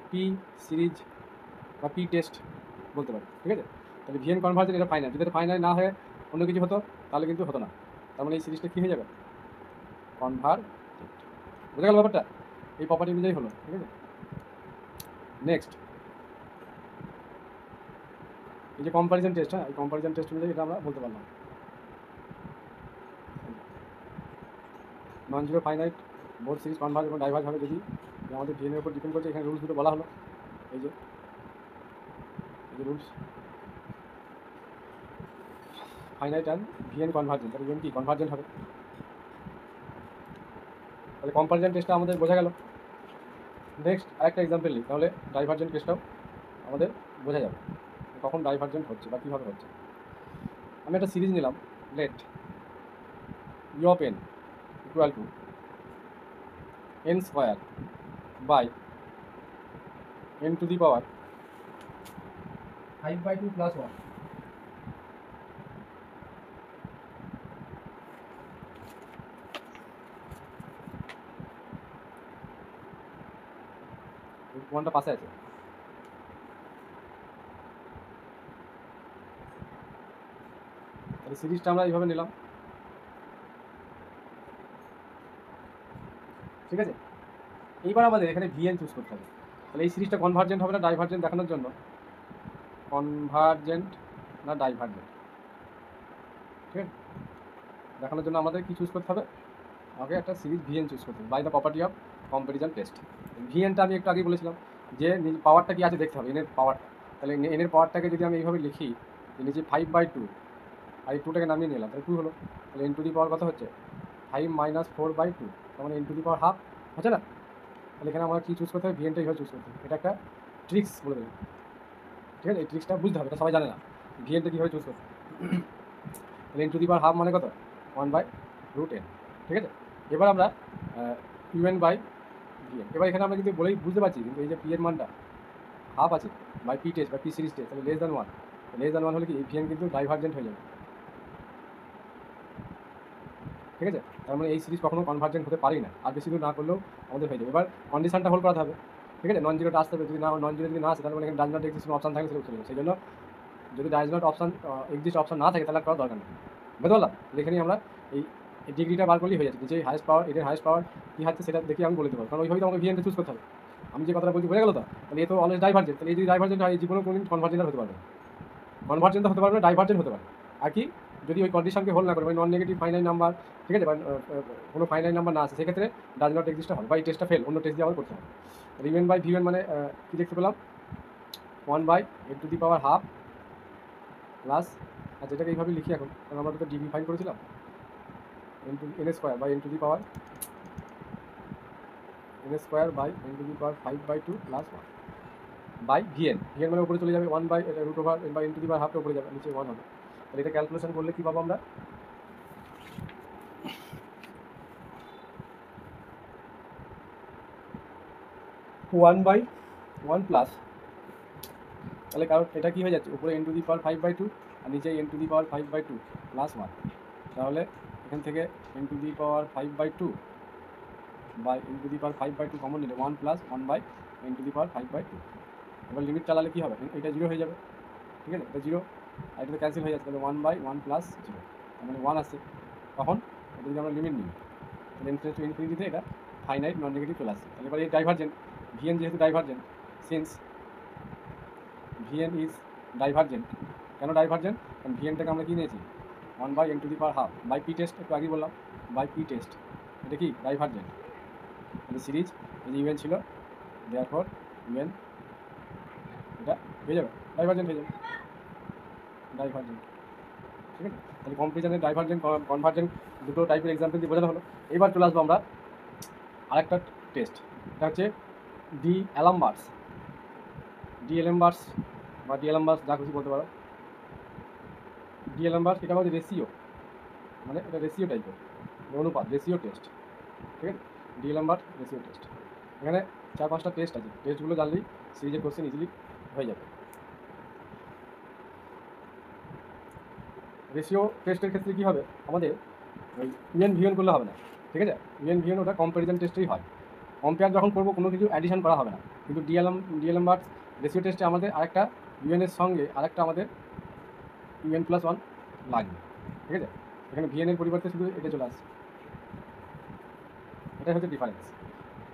পি সিরিজ বা পি টেস্ট বলতে পারি, ঠিক আছে? তাহলে ভিএন কনভার্জেন্ট, এটা ফাইনাইট, যদি এটা ফাইনাইট না হয়ে অন্য কিছু হতো তাহলে কিন্তু হতো না, তার মানে এই সিরিজটা কী হয়ে যাবে, কনভার্জেন্ট। বোঝা গেল ব্যাপারটা? এই প্রপার্টি অনুযায়ী হলো, ঠিক আছে? নেক্সট এই যে কম্পারিজন টেস্ট, হ্যাঁ, এই কম্পারিজন টেস্ট অনুযায়ী এটা আমরা বলতে পারলাম, নন zero finite both series converge এবং ডাইভার্জ হবে যদি আমাদের ভিএনের উপর ডিপেন্ড করছে। এখানে রুলস দুটো বলা হলো, এই যে rules finite and VN convergent, তাহলে ভিএন কি কনভার্জেন্ট হবে, তাহলে কম্পারিজন টেস্টটা আমাদের বোঝা গেল। নেক্সট আরেকটা এক্সাম্পল নিই, তাহলে ডাইভার্জেন্ট কেসটাও আমাদের বোঝা যাবে কখন ডাইভার্জেন্ট হচ্ছে বা কীভাবে হচ্ছে। আমি একটা সিরিজ নিলাম, let U of N equal to n square by n to the power 5/2 + 1, ওয়ানটা পাশে আছে, তাহলে সিরিজটা আমরা এইভাবে নিলাম, ঠিক আছে? এইবার আমাদের এখানে ভিএন চুজ করতে হবে, তাহলে এই সিরিজটা কনভার্জেন্ট হবে না ডাইভার্জেন্ট দেখানোর জন্য, কনভার্জেন্ট না ডাইভার্জেন্ট, ঠিক আছে? দেখানোর জন্য আমাদের কি চুজ করতে হবে, আগে একটা সিরিজ ভিএন চুজ করতে হবে by the property of comparison test. ভিএনটা আমি একটু আগেই বলেছিলাম যে পাওয়ারটা কি আছে দেখতে হবে, এনের পাওয়ারটা, তাহলে এনের পাওয়ারটাকে যদি আমি এইভাবে লিখি যে নিচে 5/2 আর এই 2টাকে নামিয়ে নিলাম, তাহলে 2 হলো, তাহলে n টু দি পাওয়ার কত হচ্ছে 5 - 4/2, তার মানে n to the power half হচ্ছে না? তাহলে এখানে আমরা কী চুজ করতে হবে, ভিএনটা এইভাবে চুজ করতে হবে, এটা একটা ট্রিক্স বলে দেবে, ঠিক আছে? এই ট্রিক্সটা বুঝতে হবে, এটা সবাই জানে না ভিএনটা কীভাবে চুজ করতে হবে। তাহলে n to the power half মানে কত 1/√n, ঠিক আছে? এবার আমরা ইউএন বাই ভিএন, এবার এখানে আমরা কিন্তু বলেই বুঝতে পারছি, কিন্তু এই যে পি এর মানটা হাফ আছে বাই পি টেস্ট বা পি সিরিজ টেস্ট, তাহলে লেস দ্যান 1 হলে কি ভিএন কিন্তু ডাইভার্জেন্ট হয়ে যাবে, ঠিক আছে? তার মানে এই সিরিজ কখনো কনভার্জেন্ট হতে পারেই না, আর বেশি দূর না করলেও আমাদের হয়ে যাবে। এবার কন্ডিশনটা হোল্ড করাতে হবে, ঠিক আছে? নন জিরোটা আসতে হবে, যদি নন জিরো যদি না আসে তাহলে মানে এখানে ডাজ নট এক্সিস্ট অপশন থাকে সেটা চলে যাবে। সেই জন্য যদি does not option exist option না থাকে তাহলে করার দরকার নেই, বুঝতে পারলাম? এখানেই আমরা এই ডিগ্রিটা বার করলেই হয়ে যাচ্ছে, যে হাইস্ট পাওয়ার এটার হাইস্ট পাওয়ার কী হচ্ছে সেটা দেখে আমি বলে দেবো, কারণ ওইভাবেই তো আমাকে ভিএনটা চুজ করতে হবে। আমি যে কথাটা বলছি বোঝা গেল তো? তাহলে এ তো অলওয়েজ ডাইভার্জেন্ট, তাহলে এই যদি ডাইভার্জেন্ট হয় এই জীবনে কোনোদিন কনভার্জেন্ট হতে পারবে না, কনভার্জেন্ট হতে পারবে না, ডাইভার্জেন্ট হতে পারে। আর কি যদি ওই কন্ডিশনকে হোল্ড না করে, নন নেগেটিভ ফাইনাইট নাম্বার, ঠিক আছে, বা কোনো ফাইনাইট নাম্বার না আছে, সেক্ষেত্রে ডাজ নট এক্সিস্ট হবে বা এই টেস্টটা ফেল, অন্য টেস্ট দিয়ে আবার করতে হবে। ইভেন বাই ভিভেন মানে কী দেখতে পেলাম, 1/n⁻½ প্লাস, আর যেটাকে এইভাবে লিখি এখন, কারণ আমরা তো ডিগ্রি ফাইন করেছিলাম, n² প্লাস 1 বাই ভিএন মানে উপরে চলে যাবে 1/√n/n⁻½ উপরে যাবে, নিচে 1 হবে। তাহলে এটা ক্যালকুলেশন করলে কী পাবো আমরা, 1/1 প্লাস, তাহলে কারণ এটা কী হয়ে যাচ্ছে, উপরে n⁵/2 আর নিচে n⁵5/2 প্লাস 1, তাহলে এখান থেকে n⁵5/2 বাই n⁵5/2 কমন নিলে 1 প্লাস 1/n⁵5/2। এবার লিমিট চালালে কী হবে, এটা 0 হয়ে যাবে, ঠিক আছে? এটা 0 আর এটা তো ক্যান্সেল হয়ে যাচ্ছে, তাহলে 1/1 প্লাস 0, তার মানে 1 আসছে। তখন এটা যদি আমরা লিমিট নিই তাহলে ∞ এটা ফাইনাইট নন নেগেটিভ চলে আসছে। তাহলে এবার এই ডাইভার্জেন্ট ভিএন যেহেতু divergent, since VN is divergent, কেন ডাইভার্জেন্ট, কারণ ভিএনটাকে আমরা কী নিয়েছি 1/n⁻½ বাই পি টেস্ট, একটু আগে বললাম বাই পি টেস্ট, এটা কি ডাইভার্জেন্ট। তাহলে সিরিজ এই যে ইউএন ছিল, দেয়ারফর ইউএন এটা হয়ে যাবে ডাইভার্জেন্ট, হয়ে যাবে ডাইভার্জেন্ট, ঠিক আছে? তাহলে কম্পারিজনের ডাইভার্জেন্ট কনভার্জেন্ট দুটো টাইপের এক্সাম্পল দিয়ে বোঝানো হলো। এবার চলে আসবো আমরা আরেকটা টেস্ট, এটা হচ্ছে ডি-অ্যালাম্বার্টস বা ডি-অ্যালাম্বার্টস যা খুশি বলতে পারো। ডি-অ্যালাম্বার্টস এটা হচ্ছে রেশিও, মানে এটা রেশিও টাইপের অনুপাত, রেশিও টেস্ট, ঠিক আছে? ডি-অ্যালাম্বার্ট রেশিও টেস্ট, এখানে 4-5টা টেস্ট আছে, টেস্টগুলো জানলেই সিরিজের কোশ্চেন ইজিলি হয়ে যাবে। রেশিও টেস্টের ক্ষেত্রে কী হবে, আমাদের ওই ইউএন ভিএন করলে হবে না, ঠিক আছে? ইউএন ভিএন ওটা কম্প্যারিজন টেস্টেই হয়, কম্পেয়ার যখন করবো কোনো কিছু অ্যাডিশন করা হবে না। কিন্তু ডি-অ্যালাম্বার্টস রেশিও টেস্টে আমাদের আরেকটা ইউএনের সঙ্গে আরেকটা আমাদের UN+1 লাগবে, ঠিক আছে? এখানে ভিএনের পরিবর্তে শুধু এটা চলে আসছে, এটাই হচ্ছে ডিফারেন্স।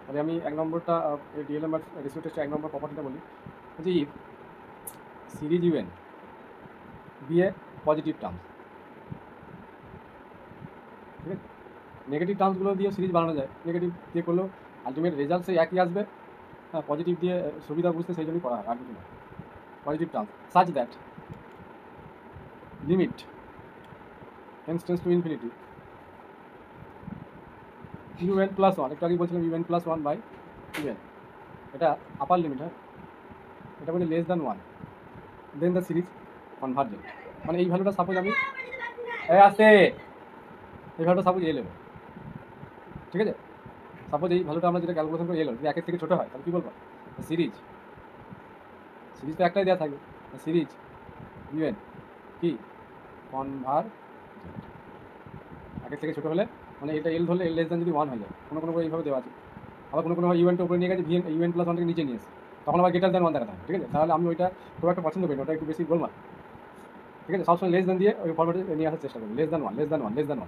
তাহলে আমি 1 নম্বরটা এই ডি-অ্যালাম্বার্টস রেশিও টেস্টে 1 নম্বর প্রপার্টিটা বলি, যে if series UN be a positive terms, ঠিক আছে? নেগেটিভ টার্মসগুলো দিয়ে সিরিজ বানানো যায়, নেগেটিভ দিয়ে করলেও আলটিমেট রেজাল্ট সেই একই আসবে। হ্যাঁ, পজিটিভ দিয়ে সুবিধা বুঝতে সেই জন্যই করা হয়, আর কিছু না। Positive terms such that limit tends to infinity UN+1, একটু আগে বলছিলাম UN+1 বাই UN, এটা আপার লিমিট, হ্যাঁ, এটা বলছে less than 1, then the series convergent. মানে এই ভ্যালুটা সাপোজ আমি আসতে এই ভ্যালুটা সাপোজ এলেন, ঠিক আছে? সাপোজ এই ভ্যালুটা আমরা যেটা ক্যালকুলেশন করে এলো যদি 1 থেকে ছোটো হয় তাহলে কী বলবো, সিরিজ তো একটাই দেওয়া থাকবে, সিরিজ ইউএন কি কনভার্জেন্ট। 1 থেকে ছোটো হলে মানে এটা এল ধরলে লেস দ্যান যদি 1 হয়ে যায়, কোনো এইভাবে দেওয়া আছে। আবার কোনো ইউএনটা উপরে নিয়ে গেছে, UN+1টাকে নিচে নিয়ে এসে তখন আবার গ্রেটার দ্যান 1 দেখাতে হবে, ঠিক আছে? তাহলে আমি ওইটা খুব একটা পছন্দ করি না, ওটা একটু বেশি গোলমাল, ঠিক আছে? সবসময় লেস দ্যান দিয়ে ওই ফরম্যাটে নিয়ে আসার চেষ্টা করি, লেস দ্যান 1,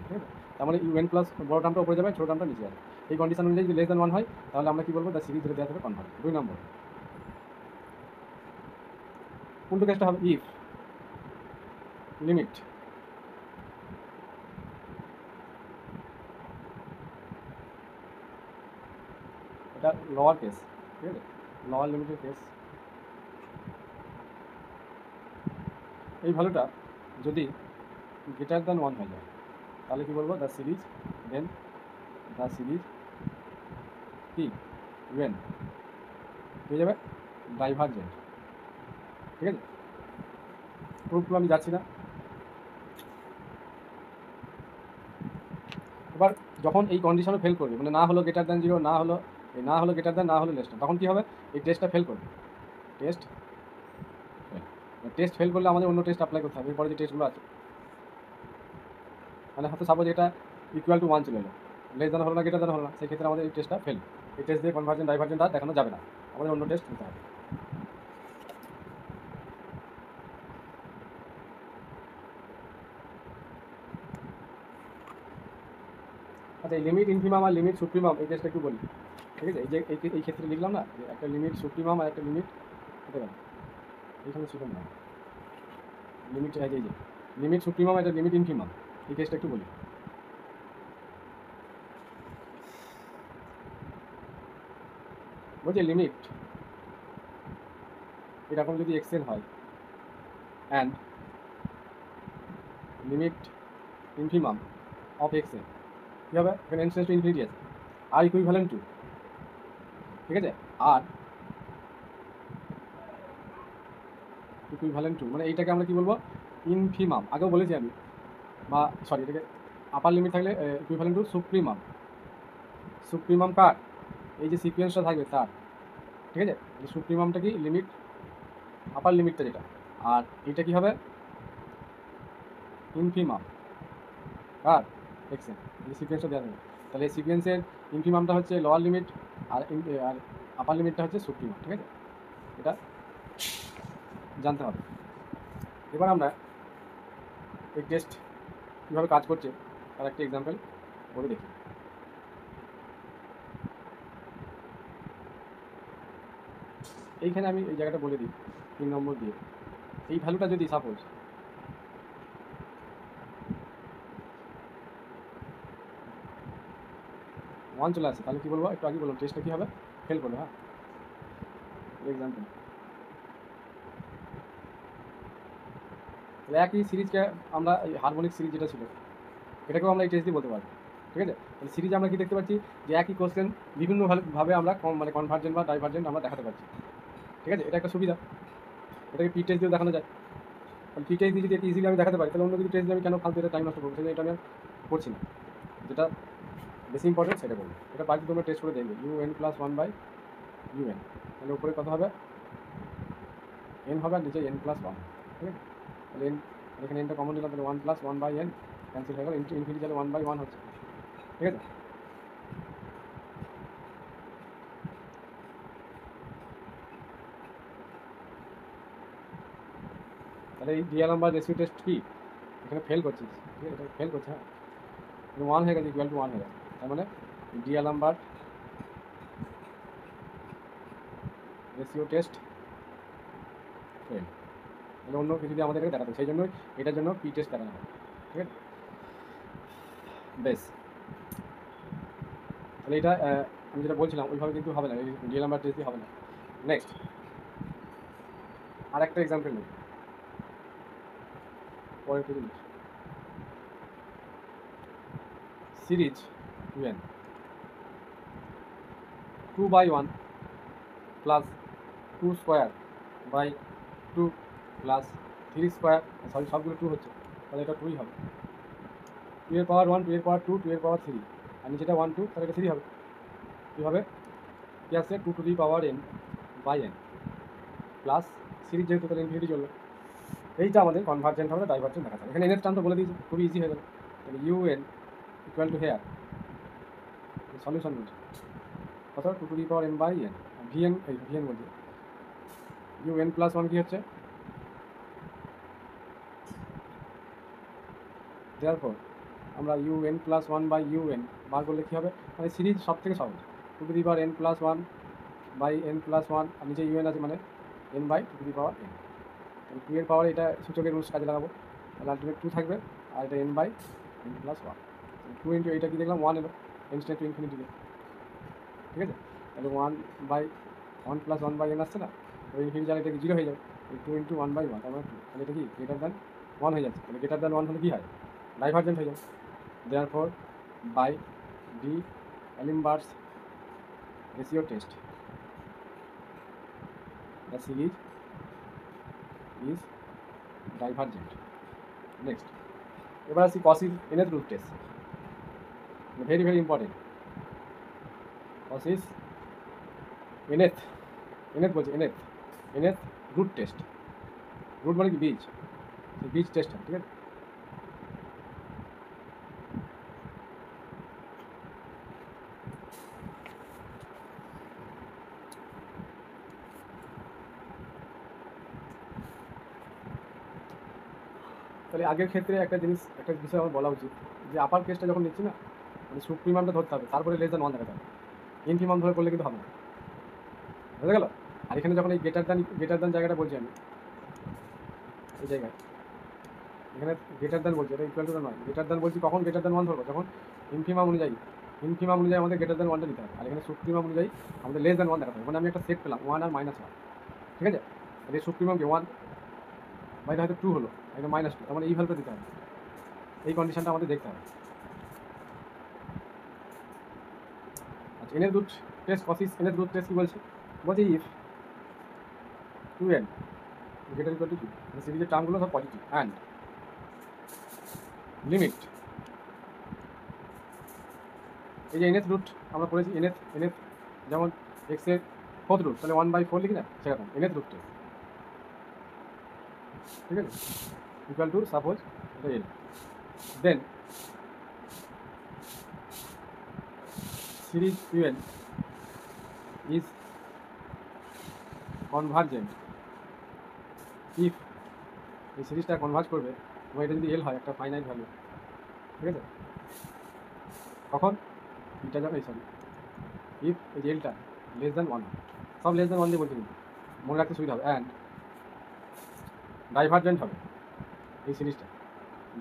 ঠিক আছে? তার মানে UN+ বড় টার্মটা উপরে যাবে, ছোটো টার্মটা নিচে যাবে। এই কন্ডিশন অনুযায়ী যদি লেস দ্যান 1 হয় তাহলে আমরা কী বলবো, দ্য সিরিজ ধরে দেওয়া যাবে কনভার্ট। 2 নম্বর উল্টো কেসটা হবে, ইফ লিমিট এটা লোয়ার কেস, ঠিক আছে? লোয়ার লিমিটের কেস, এই ভ্যালুটা যদি গ্রেটার দ্যান 1 হয়ে যায় তাহলে কী বলবো, দ্য সিরিজ কি ইউএন হয়ে যাবে ডাইভার্জেন্ট, ঠিক আছে? প্রুফগুলো আমি যাচ্ছি না। এবার যখন এই কন্ডিশনও ফেল করবে, মানে না হলো গ্রেটার দ্যান 0, না হলো গ্রেটার দ্যান, না হলো লেস দ্যান, তখন কী হবে, এই টেস্টটা ফেল করবে। টেস্ট ফেল করলে আমাদের অন্য টেস্ট অ্যাপ্লাই করতে হবে, এরপরে যে টেস্টগুলো আছে, মানে হয়তো সাপোজ এটা ইকুয়াল টু 1 চলে এলো, লেস দেন হলো না, গ্রেটার দেন হলো না, সেই ক্ষেত্রে আমাদের এই টেস্টটা ফেল। এই টেস্ট দিয়ে কনভার্জেন্ট ডাইভার্জেন্ট আর দেখানো যাবে না, আমাদের অন্য টেস্ট নিতে হবে। আচ্ছা, এই লিমিট ইনফিমাম আর লিমিট সুপ্রিমাম এই টেস্টটা একটু বলি, ঠিক আছে? এই যে এই ক্ষেত্রে লিখলাম না যে একটা লিমিট সুপ্রিমাম আর একটা লিমিট হতে পারে, এইখানে সুপ্রিম না, লিমিট এই যে লিমিট সুপ্রিমাম একটা লিমিট ইনফিমাম, এই টেস্টটা একটু বলি। বলছে লিমিট এরকম যদি এক্সেল হয় and limit infimum of x l কী হবে, এখানে এন টেন্ডস টু ইনফিনিটি আছে, আর ইকুইভ্যালেন্ট টু, ঠিক আছে? আর ইকুইভ্যালেন্ট টু মানে এইটাকে আমরা কী বলবো, ইনফিমাম, আগেও বলেছি আমি, বা সরি এটাকে আপার লিমিট থাকলে ইকুইভ্যালেন্ট টু সুপ্রিমাম। সুপ্রিমাম কার, এই যে সিকোয়েন্সটা থাকবে তার, ঠিক আছে? সুপ্রিমামটা কি লিমিট আপার লিমিটটা যেটা, আর এটা কি হবে ইনফিমাম কার এক্সেল, এই সিকোয়েন্সটা দেওয়া থাকবে। তাহলে এই সিকোয়েন্সের ইনফিমামটা হচ্ছে লোয়ার লিমিট আর আর আপার লিমিটটা হচ্ছে সুপ্রিমাম, ঠিক আছে? এটা জানতে হবে। এবার আমরা এই টেস্ট কীভাবে কাজ করছে তার একটা এক্সাম্পল করে দেখি। এইখানে আমি এই জায়গাটা বলে দিই 3 নম্বর দিয়ে, এই ভ্যালুটা যদি সাপোজ 1 চলে আসে, তাহলে কী বলবো, একটু আগে বললাম টেস্টটা কী হবে, ফেল করবে। হ্যাঁ, এক্সাম্পল একই সিরিজকে আমরা এই হারমোনিক সিরিজ যেটা ছিল এটাকেও আমরা এই টেস্ট দিয়ে বলতে পারবো, ঠিক আছে? তাহলে সিরিজে আমরা কি দেখতে পাচ্ছি যে একই কোশ্চেন বিভিন্নভাবে আমরা মানে কনভার্জেন্ট বা ডাইভার্জেন্ট আমরা দেখাতে পারছি, ঠিক আছে? এটা একটা সুবিধা, এটাকে পি টেস্ট দিয়ে দেখানো যায়। তাহলে পি টেস্ট দিয়ে যদি ইজিলি আমি দেখাতে পারি, তাহলে অন্য কিছু টেস্ট দিয়ে আমি কেন ফালতু এটা টাইম নষ্ট করবো, সেটা এটা আমি করছি না। যেটা বেশি ইম্পর্টেন্ট সেটা বলবো, এটা বাকি তোমরা টেস্ট করে দেখবে, UN + 1/UN, তাহলে উপরে কত হবে, n হবে আর নিচে n+1, ঠিক আছে? তাহলে n, এখানে nটা কমন নিলাম, তাহলে 1 + 1/n ক্যান্সেল হয়ে গেল, ইনফিনিটি তাহলে 1/1 হচ্ছে, ঠিক আছে? তাহলে এই ডিএলএম রেশিও টেস্ট কি এখানে ফেল করছিস, ঠিক আছে? এটা ফেল করছে, হ্যাঁ, 1 হয়ে গেছে, ইকুয়াল টু 1 হয়ে গেছে, তার মানে ডিএলএম রেশিও টেস্ট ফেল। তাহলে অন্য কিছু দিয়ে আমাদের এটাকে দেখাতে, সেই জন্যই এটার জন্য পি টেস্ট দেখানো হয়, ঠিক আছে? বেশ, তাহলে এটা আমি যেটা বলছিলাম ওইভাবে কিন্তু হবে না, এই ডিএলএম টেস্ট দিয়ে হবে না। নেক্সট আর একটা এক্সাম্পল নেই, পরের পেজে series UN 2/1 + 2 square by 2 + 3 square, sorry সবগুলো 2 হচ্ছে, তাহলে এটা 2ই হবে। 2 এর পাওয়ার 1, 2 এর পাওয়ার 2, 2 এর পাওয়ার 3, আর নিচেটা 1 2, তাহলে এটা 3 হবে। কী হবে, কী আসছে, 2n/n প্লাস সিরিজ যেহেতু তাহলে ইনফিনিটি চলবে। এইটা আমাদের কনভার্জেন্ট হবে, ডাইভার্জেন্ট দেখাতে হবে। এখানে এনের টার্ম তো বলে দিয়েছি, খুবই ইজি হয়ে যাবে। তাহলে UN = হেয়ার সলিউশন বলছে কত, 2n/n, VN এই VN বলছে, UN+1 কী হচ্ছে, দেওয়ার আমরা UN+1/UN বার করলে কী হবে, মানে সিরিজ সব থেকে সহজ, 2n+1/n+1, আর নিচে UN আছে মানে n/2n। 2 এর পাওয়ার এটা সূচকের রুলস কাজে লাগাবো, তাহলে আলটিমেট 2 থাকবে, আর এটা n/n+1, 2 ইন্টু এইটা কি দেখলাম 1 এলো, n →∞, ঠিক আছে? তাহলে 1/1 + 1/n আসছে না, ওই ইনফিনিটি জালে এটা 0 হয়ে যাবে, 2 × 1/1 তার মানে 2, তাহলে এটা কি গ্রেটার দ্যান 1 হয়ে যাচ্ছে, তাহলে গ্রেটার দ্যান 1 হলে কী হয়, ডাইভার্জেন্ট হয়ে যাবে। Therefore by D'Alembert's ratio test the series is divergent. Next এবার আসি Cauchy's nth root test, very very important. Cauchy's nth বলছে nth রুট টেস্ট, রুট মানে কি বীজ টেস্ট, ঠিক আছে? তাহলে আগের ক্ষেত্রে একটা বিষয় আমার বলা উচিত যে আপার কেসটা যখন নিচ্ছি না, মানে সুপ্রিমামটা ধরতে হবে, তারপরে লেস দ্যান ওয়ান দেখাতে হবে। ইনফিমাম ধরে করলে কিন্তু হবে না, বুঝে গেল? আর এখানে যখন এই গেটার দ্যান জায়গাটা বলছি আমি, এই জায়গায় এখানে গ্রেটার দ্যান বলছি, এটা ইকুয়াল টু নয়। গ্রেটার দ্যান বলছি কখন গ্রেটার দ্যান ওয়ান ধরবো, যখন ইনফিমাম অনুযায়ী আমাদের গ্রেটার দ্যান ওয়ানটা দিতে হবে, আর এখানে সুপ্রিমাম অনুযায়ী আমাদের লেস দ্যান ওয়ান দেখাতে হবে। মানে আমি একটা সেট পেলাম ওয়ান আর মাইনাস ওয়ান, ঠিক আছে? আর এই সুপ্রিমামকে ওয়ান বাইরে হয়তো টু হলো, এটা মাইনাস টু, মানে এই ভ্যালুটা দিতে হবে। এই কন্ডিশনটা আমাদের দেখতে হবে। আচ্ছা, এনের রুট টেস্ট কসিস এনের রুট টেস্ট কি বলছে? If two N greater equal to two, সিরিজের টার্মগুলো সব পজিটিভ, অ্যান্ড লিমিট, এই যে এনএস রুট আমরা পড়েছি, এনএস যেমন এক্সের ফোর্থ রুট, তাহলে 1/4 লিখি না, সেরকম এনএস রুটটা, ঠিক আছে? ইকুয়াল টু সাপোজ এটা l, then series u n is convergent if, এই সিরিজটা কনভার্জ করবে এবং এটা যদি এল হয় একটা ফাইনাইট ভ্যালু, ঠিক আছে? কখন এটা যাবে, সরি, ইফ এই যে এলটা লেস দ্যান ওয়ান, সব লেস দ্যান ওয়ান দিয়ে বলছি, কিন্তু মনে রাখতে সুবিধা হবে। অ্যান্ড ডাইভারজেন্ট হবে এই সিরিজটা,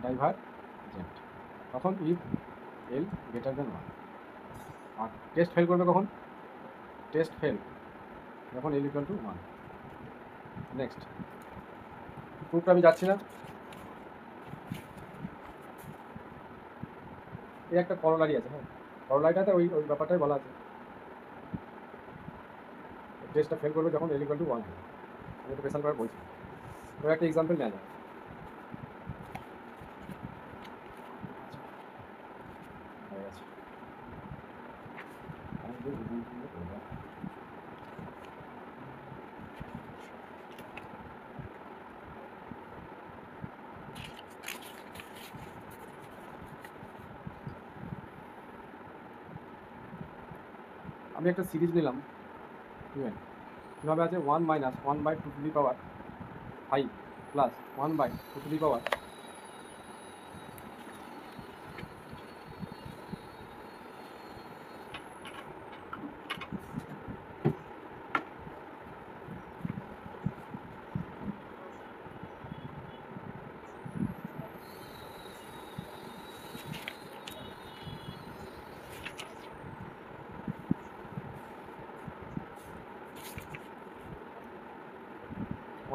ডাইভারজেন্ট তখন if L greater than one. আর টেস্ট ফেল করবে কখন? টেস্ট ফেল যখন L equal to one. Next প্রুফটা আমি যাচ্ছি না, এই একটা করলারি আছে, হ্যাঁ, করলারিটাতে ওই ব্যাপারটাই বলা আছে, টেস্টটা ফেল করবে যখন এল ইকুয়াল টু ওয়ান হবে। আমি তো পেশাল করার বলছি, তো একটা এক্সাম্পল নেওয়া যায়। হয়ে গেছে, আমি একটা সিরিজ নিলাম, কীভাবে আছে? 1 minus 1/2 to the power 5 plus 1/2 to the power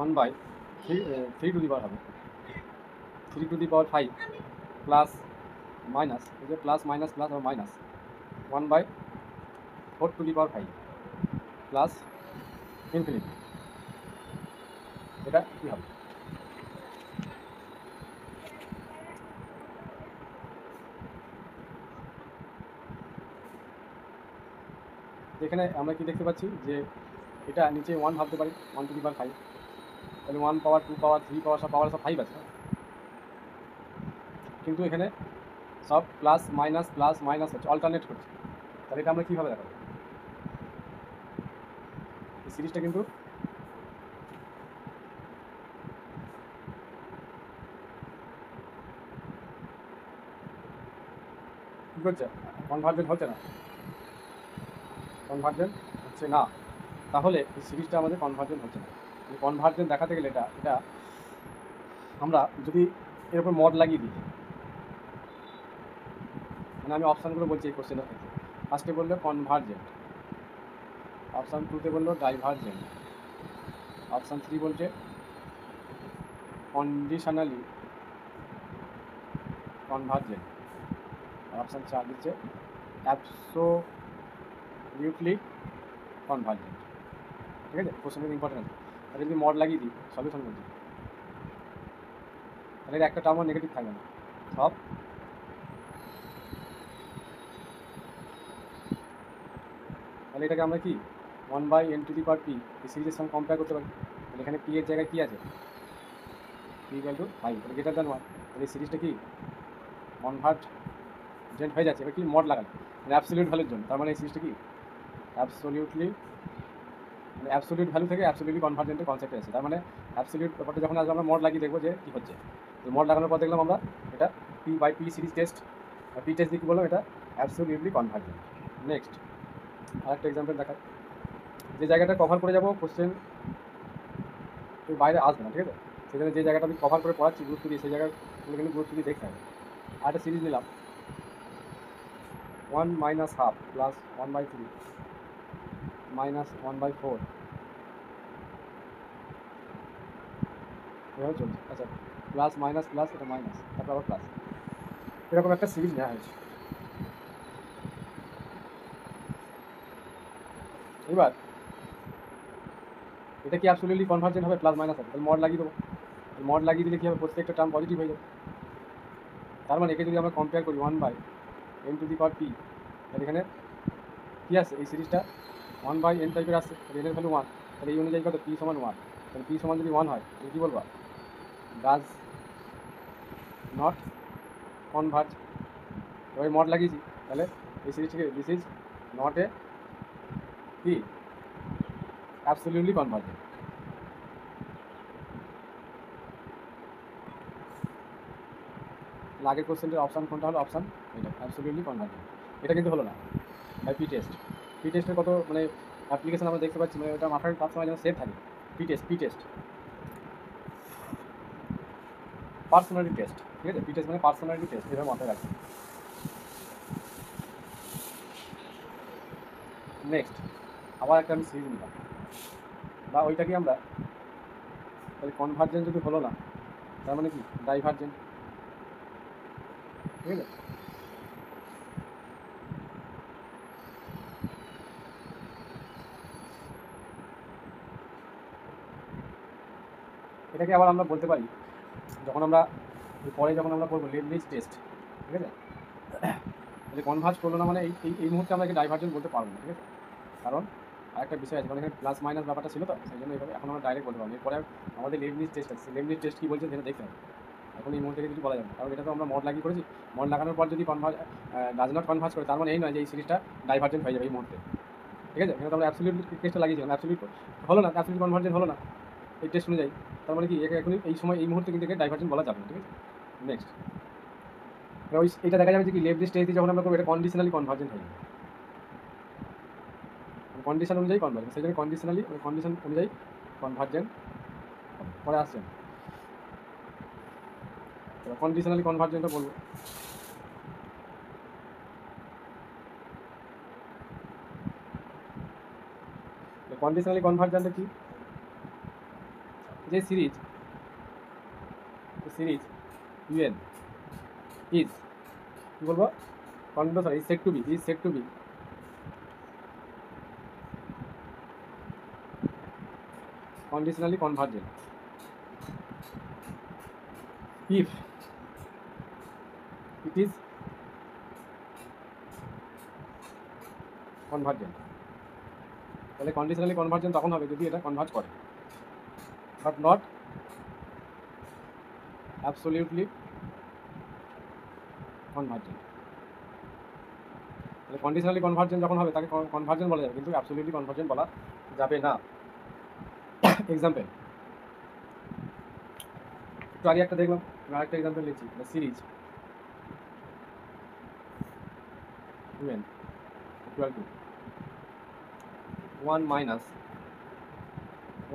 1/3 to the power হবে 3 to the power 5 plus minus, এই যে প্লাস মাইনাস প্লাস আর minus 1/4 to the power 5 plus infinity. এটা কী হবে? এখানে আমরা কি দেখতে পাচ্ছি যে এটা নিচে 1 ভাবতে পারি, 1 টু দি পাওয়ার 5, তাহলে 1 পাওয়ার 2 পাওয়ার 3 পাওয়ার সব 5 আছে, কিন্তু এখানে সব প্লাস মাইনাস হচ্ছে, অল্টারনেট করছে। তাহলে এটা আমরা কীভাবে দেখাবো? এই সিরিজটা কিন্তু কী করছে? কনভার্জেন্ট হচ্ছে না, তাহলে এই সিরিজটা আমাদের কনভার্জেন্ট হচ্ছে না। এই কনভার্জেন্ট দেখাতে গেলে এটা আমরা যদি এর উপর মড লাগিয়ে দিই, মানে আমি অপশানগুলো বলছি এই কোশ্চেনের ক্ষেত্রে। ফার্স্টে বললো কনভার্জেন্ট, অপশান 2তে বললো ডাইভার্জেন্ট, অপশান 3 বলছে কন্ডিশনালি কনভার্জেন্ট, আর অপশান 4 দিচ্ছে অ্যাবসোলিউটলি কনভার্জেন্ট, ঠিক আছে? কোশ্চেনের ইম্পর্টেন্ট আছে। তাহলে যদি মড লাগিয়ে দিই, সলিউশন বলছি, তাহলে একটা টার্মও নেগেটিভ থাকবে না, সব তাহলে এটাকে আমরা কি 1/n two the power P এই সিরিজের সঙ্গে কম্পেয়ার করতে পারি। তাহলে এখানে পি এর জায়গায় কী আছে? পি ইকুয়াল টু 5, তাহলে গ্রেটার দ্যান 1, তাহলে এই সিরিজটা কি কনভার্জেন্ট হয়ে যাচ্ছে। এবার কি মড লাগালে মানে অ্যাবসলিউট ভ্যালুর জন্য, তার মানে এই সিরিজটা কি অ্যাবসলিউট ভ্যালু থেকে অ্যাবসলিউটলি কনভার্জেন্টের কনসেপ্টে আছে। তার মানে অ্যাবসলিউট ব্যাপারটা যখন আসবে আমরা মড লাগিয়ে দেখবো যে কী হচ্ছে। মড লাগানোর পর দেখলাম আমরা এটা P by P series test, P test দিয়ে কী বললাম, এটা অ্যাবসলিউটলি কনভার্জেন্ট। নেক্সট আরেকটা এক্সাম্পল দেখায়, যে জায়গাটা কভার করে যাবো কোশ্চেন বাইরে আসবে না, ঠিক আছে, সেখানে যে জায়গাটা আমি কভার করে পড়াচ্ছি গুরুত্ব দিয়ে, সেই জায়গাগুলো কিন্তু গুরুত্ব দিয়ে দেখতে হবে। আরেকটা সিরিজ নিলাম 1 - ½ প্লাস 1/3 মাইনাস 1/4, এভাবে চলছে। আচ্ছা, প্লাস মাইনাস প্লাস, এটা মাইনাস, তারপর আবার প্লাস, এরকম একটা সিরিজ নেওয়া হয়েছে। এবার এটা কি অ্যাবসলিউটলি কনভার্জেন্ট হবে? প্লাস মাইনাস হবে, তাহলে মড লাগিয়ে দেবো। মড লাগিয়ে দিলে কী হবে? প্রত্যেকটা টার্ম পজিটিভ হয়ে যাবে। তার মানে একে যদি আমরা কম্পেয়ার করি 1/n⁻p, তাহলে এখানে কী আছে? এই সিরিজটা 1/n টাইপের আসছে, তাহলে এর ভ্যালু 1, তাহলে এই অনুযায়ী কত? p সমান 1, তাহলে p সমান যদি 1 হয় তাহলে কী বলবো? Does not converge. এবার মড লাগিয়েছি, তাহলে এই সিরিজটিকে দিস ইজ নট এ কি অ্যাবসলিউটলি কনভার্জেন্ট। আগের কোশ্চেনটির অপশান কোনটা হলো? অপশান এটা, অ্যাবসলিউটলি কনভার্জেন্ট। এটা কিন্তু হলো না বাই পি টেস্ট। পি টেস্টের কত মানে অ্যাপ্লিকেশন আমরা দেখতে পাচ্ছি, মানে ওটা মাথায় সবসময় যেন সেভ থাকে। পি টেস্ট পার্সোনালিটি টেস্ট, ঠিক আছে, পি টেস্ট মানে পার্সোনালিটি টেস্ট, এভাবে মাথায় রাখবে। নেক্সট আবার একটা আমি সিরিজ নিলাম, বা ওইটাকে আমরা তাহলে কনভার্জেন্ট যদি হলো না, তার মানে কি ডাইভার্জেন্ট, ঠিক আছে। এটাকে আবার আমরা বলতে পারি, যখন আমরা পরে যখন আমরা করবো লেবনিজ টেস্ট, ঠিক আছে, যে কনভার্জ করলো না মানে এই মুহূর্তে আমরা একে ডাইভার্জেন্ট বলতে পারবো না, ঠিক আছে। কারণ আরেকটা বিষয় আছে, কারণ এখানে প্লাস মাইনাস ব্যাপারটা ছিল, তো সেই জন্য এইভাবে এখন আমরা ডাইরেক্ট বলতে পারবো। এরপরে আমাদের লেবনিজ টেস্ট আছে, লেবনিজ টেস্ট কী বলছে সেটা দেখতে হবে। এখন এই মুহূর্তে কিছু বলা যাবে না, কারণ এটা তো আমরা মড লাগিয়ে করেছি। মড লাগানোর পর যদি ডাজ নট কনভার্জ করে, তার মানে এই নয় যে এই সিরিজটা ডাইভার্জেন্ট হয়ে যাবে এই মুহূর্তে, ঠিক আছে। এখানে তো আমরা অ্যাবসলিউট টেস্টটা লাগিয়েছিলাম, অ্যাবসলিউট হলো না, অ্যাবসলিউট কনভার্জেন্ট হলো না এই টেস্ট অনুযায়ী, তার মানে কি একে এখন এই সময় এই মুহূর্তে কিন্তু একে ডাইভার্জেন্ট বলা যাবে না, ঠিক আছে। নেক্সট ওই এটা দেখা যাবে যে কি লেফট স্টেজ যখন আমরা করবো এটা কন্ডিশনালি কনভার্জেন্ট হয়ে যাবে, কন্ডিশন অনুযায়ী কনভার্জেন্ট, সেই জন্য কন্ডিশনালি কন্ডিশন অনুযায়ী কনভার্জেন্ট পরে আসছেন। কন্ডিশনালি কনভার্জেন্টটা বলবো, কন্ডিশনালি কনভার্জেন্টটা কি? যে সিরিজ ইউএন ইজ কি বলবো? Sorry, is said to be conditionally convergent if it is convergent। তাহলে কন্ডিশনালি কনভার্জেন্ট তখন হবে যদি এটা কনভার্জ করে, বাট নট অ্যাবসলিউটলি কনভার্জেন্ট। তাহলে কন্ডিশনালি কনভার্জেন্ট যখন হবে তাকে কনভার্জেন্ট বলা যাবে, কিন্তু অ্যাবসলিউটলি কনভার্জেন্ট বলা যাবে না। এক্সাম্পল একটু আগে একটা দেখলাম, আরেকটা এক্সাম্পল লিখছি, series UN equal to 1 minus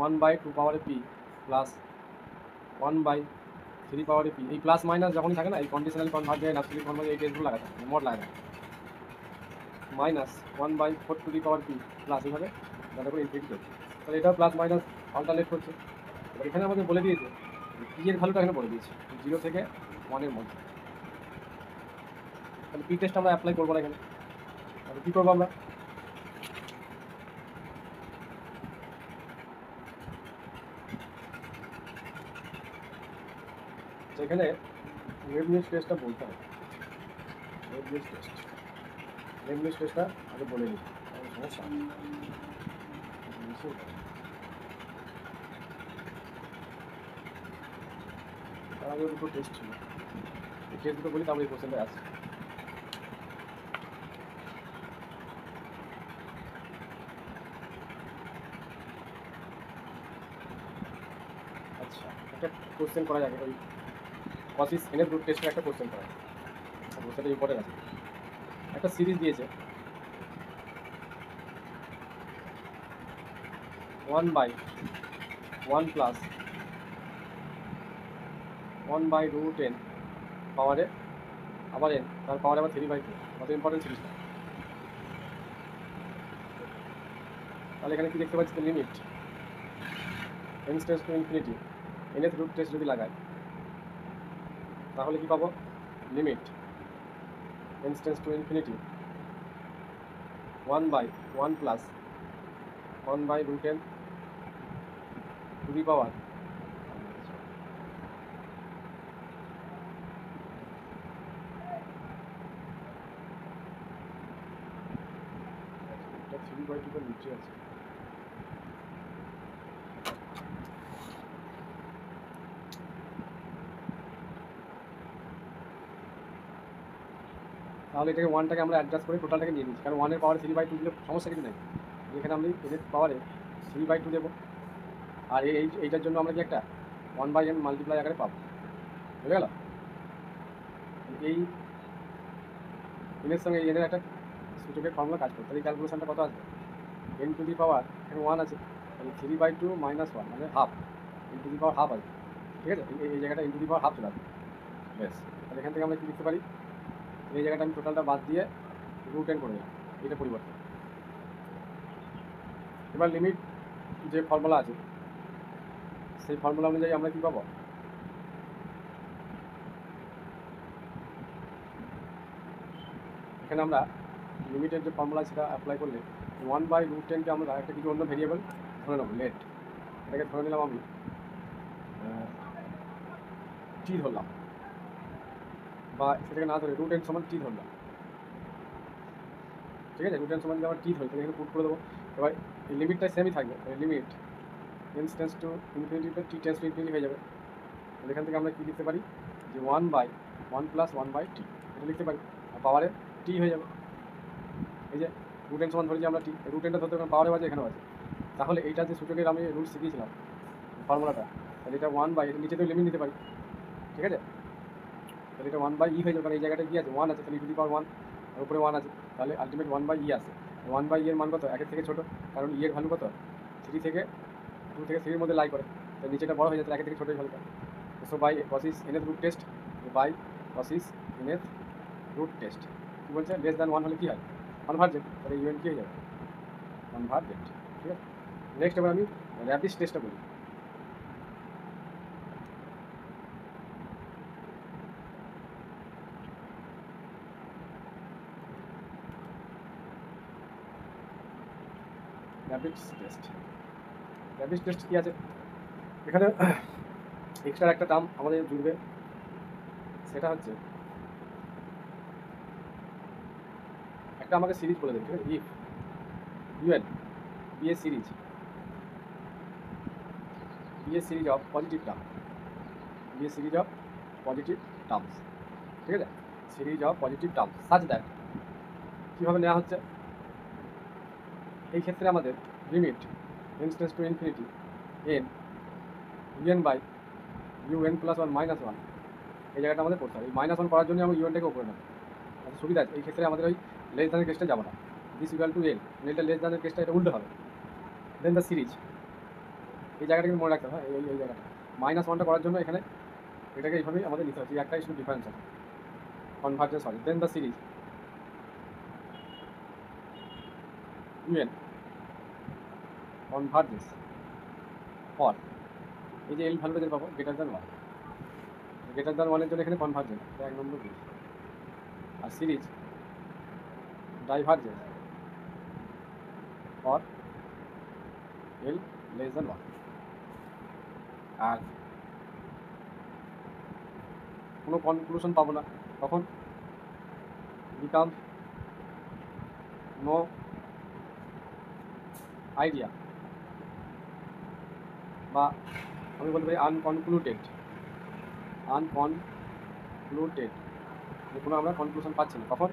1/2 power p plus 1/3 power p। এই প্লাস মাইনাস যখনই থাকে না, এই কন্ডিশনাল কনভার্জেন্ট অ্যাবসলিউট কনভার্জেন্ট এই টেস্টগুলো লাগাতে হবে, মোড লাগাতে হবে। Minus 1/4 to the power p plus, এইভাবে যাতে করে ইনফিনিটি করছে, তাহলে এটাও প্লাস মাইনাস অল্টারনেট করছে। এবার এখানে আমাদের বলে দিয়েছে p এর ভ্যালুটা এখানে বলে দিয়েছে 0 থেকে 1 এর মধ্যে। তাহলে p টেস্ট আমরা অ্যাপ্লাই করবো না এখানে, তাহলে কী করবো আমরা? সেখানে লেবনিজ টেস্টটা বলতে হবে, লেবনিজ টেস্টটা আগে বলে নিই, সমস্যা তার আগে দুটো টেস্ট ছিল, এই টেস্ট দুটো বলি তারপরে এই কোশ্চেনটা আসছে। আচ্ছা, একটা কোশ্চেন করা যাবে, ওই কসিস এনের রুট টেস্টের একটা কোশ্চেন করা আছে, কোশ্চেনটা ইম্পর্টেন্ট আছে। একটা সিরিজ দিয়েছে 1/1 প্লাস 1/√n পাওয়ারে আবার n, তার পাওয়ারে আবার 3/2, কত ইম্পর্টেন্ট সিরিজটা। তাহলে এখানে কি দেখতে পাচ্ছি, limit n tends to infinity nth root test যদি লাগায় তাহলে কি পাবো, limit n tends to infinity 1/1 plus 1/√n to the power এটা 3/2 নিচে আছে। তাহলে এটাকে ওয়ানটাকে আমরা অ্যাডজাস্ট করে টোটালটাকে নিয়ে নিচ্ছি, কারণ 1-এর পাওয়ারে 3/2 দিলে সমস্যা কিছু নেই। এখানে আমি এদের পাওয়ারে 3/2 দেবো, আর এইটার জন্য আমরা কি একটা 1/n মাল্টিপ্লাই আকারে পাবো, বুঝে গেল। এই এনের সঙ্গে এই এনের একটা সূচকের ফর্মুলা কাজ করতে, এই ক্যালকুলেশনটা কত আসবে, n টু দি পাওয়ার এখানে 1 আছে, তাহলে 3/2 - 1 মানে half, n to the power half আছে, ঠিক আছে। এই জায়গাটা n to the power half চলে আসবে, বেশ। তাহলে এখান থেকে আমরা কী লিখতে পারি, এই জায়গাটা আমি টোটালটা বাদ দিয়ে √n করে দিলাম, এটা পরিবর্তন। এবার লিমিট যে ফর্মুলা আছে সেই ফর্মুলা অনুযায়ী আমরা কী পাবো, এখানে আমরা লিমিটের যে ফর্মুলা সেটা অ্যাপ্লাই করলে 1/√10কে আমরা একটা কিছু অন্য ভেরিয়েবল ধরে নেব, লেট, এটাকে ধরে নিলাম আমি টি ধরলাম, বা সেটাকে না ধরে √n সমান টি ধরলাম, ঠিক আছে। √n সমান যদি আমরা টি ধরি তাহলে এখানে পুট করে দেবো। এবার এই লিমিটটা সেমই থাকবে, limit n tends to infinity T tends to infinity হয়ে যাবে। তাহলে এখান থেকে আমরা কী লিখতে পারি, যে 1/1 প্লাস 1/t এটা লিখতে পারি, আর পাওয়ারে টি হয়ে যাবে। এই যে √n সমান ধরেছি আমরা টি, √nটা ধরতে পাওয়ারে আছে, এখানেও আছে। তাহলে এইটা যে সূচকের আমি রুট শিখিয়েছিলাম ফর্মুলাটা, তাহলে এটা 1/, এটা নিচে তো লিমিট নিতে পারি, ঠিক আছে। তাহলে এটা 1/e হয়ে যাবে, কারণ এই জায়গাটা কি আছে, 1 আছে, তাহলে e টু দি পাওয়ার 1, আর উপরে 1 আছে, তাহলে আলটিমেট 1/e আসে। 1/e এর মান কত, 1 থেকে ছোটো, কারণ e এর ভ্যালু কত 2 থেকে 3 এর মধ্যে লাই করে, তাই নিচেটা বড় হয়ে যাচ্ছে, 1 থেকে ছোটোই ভ্যালুটা। So by Cauchy's nth root test, by Cauchy's nth root test কী বলছে, লেস দ্যান 1 হলে কী হয়, কনভার্জেন্ট, তাহলে ইউএন কী হয়ে যাবে, কনভার্জেন্ট, ঠিক আছে। নেক্সট এবার আমি র্যাপিড টেস্টটা বলি। র্যাপিড টেস্ট কী আছে, এখানে এক্সট্রা একটা টার্ম আমাদের জুড়বে, সেটা হচ্ছে একটা আমাকে সিরিজ বলে দেবে, ঠিক আছে। If UN be a series of positive term, series of positive terms, ঠিক আছে, series of positive terms such that, কীভাবে নেওয়া হচ্ছে, এই ক্ষেত্রে আমাদের limit n tends to infinity n un plus 1 minus 1, এই জায়গাটা আমাদের পড়তে হবে। এই -1 করার জন্য আমি ইউএনটাকে উপরে নেব, আচ্ছা সুবিধা আছে। এই ক্ষেত্রে আমাদের ওই লেস দ্যানের কেসটা যাবো না, দিস ইকুয়াল টু এল, এটা লেস দ্যানের কেসটা এটা উল্টো হবে। দেন দ্য সিরিজ, এই জায়গাটা কিন্তু মনে রাখতে হবে, এই জায়গাটা -1টা করার জন্য এখানে এটাকে এইভাবেই আমাদের নিতে হচ্ছে, একটা শুধু ডিফারেন্স আছে, convergence sorry. Then the series u n convergence for, এই যে এল ভ্যালুটা যেটা পাবো গ্রেটার দ্যান 1, গ্রেটার দ্যান 1-এর জন্য এখানে কনভার্জেন্স, এটা 1 নম্বর জিনিস। আর series divergence for l less than 1, আর কোনো কনক্লুশন পাবো না, তখন বিকাম নো আইডিয়া, বা আমি বলতে পারি আনকনক্লুডেড, যে কোনো আমরা কনক্লুশন পাচ্ছি না, কখন,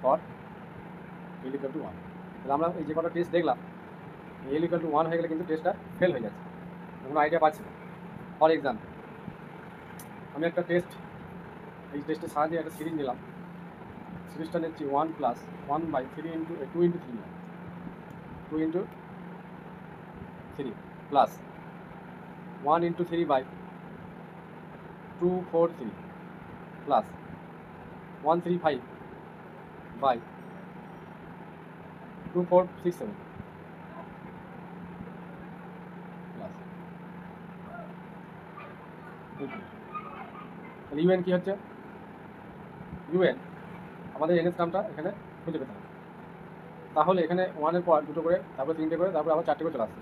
ফর এল ইকুয়াল টু 1। তাহলে আমরা এই যে কটা টেস্ট দেখলাম, এল ইকুয়াল টু 1 হয়ে গেলে কিন্তু টেস্টটা ফেল হয়ে যাচ্ছে, কোনো আইডিয়া পাচ্ছি না। ফর এক্সাম্পল আমি একটা টেস্ট এই টেস্টের সাহায্যে একটা সিরিজ নিলাম, সিরিজটা নিচ্ছি 1 plus 1/3 into 2 into 3 2 into 3 plus 1 into 3/243 plus 135/2467 plus তাহলে ইউএন কী হচ্ছে? ইউএন আমাদের এনএস টার্মটা এখানে খুঁজে পেতে হবে। তাহলে এখানে 1-এর পর 2টো করে, তারপরে 3টে করে, তারপরে আবার 4টে করে চলে আসছে,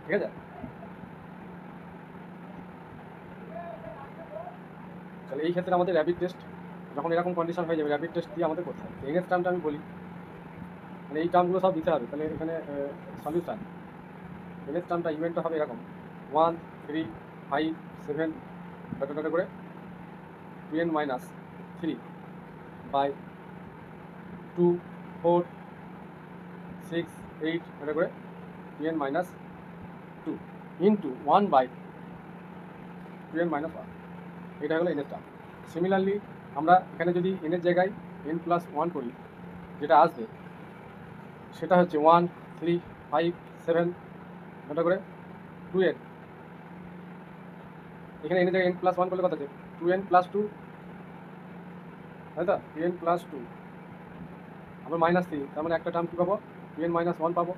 ঠিক আছে? তাহলে এই ক্ষেত্রে আমাদের র্যাপিড টেস্ট, যখন এরকম কন্ডিশন হয়ে যাবে, র্যাপিড টেস্ট দিয়ে আমাদের করতে হবে। এনএস টার্মটা আমি বলি, মানে এই টার্মগুলো সব দিতে হবে। তাহলে এখানে সলিউশন এনএস টার্মটা ইভেন্টটা হবে এরকম 1 3 5 7 ডট করে 2n মাইনাস 3/2 4 6 8 এটা করে 2n minus 2 into 1/2n minus 1, এটা হলো এনের টার্ম। সিমিলারলি আমরা এখানে যদি এনের জায়গায় n+1 করি, যেটা আসবে সেটা হচ্ছে 1 3 5 7 এটা করে 2n, এখানে এনের জায়গায় n+1 করলে কত আছে? 2n+2, তাই তো? 2n+2 আমরা -3, তার মানে একটা টার্ম কী পাবো? 2n-1 পাবো।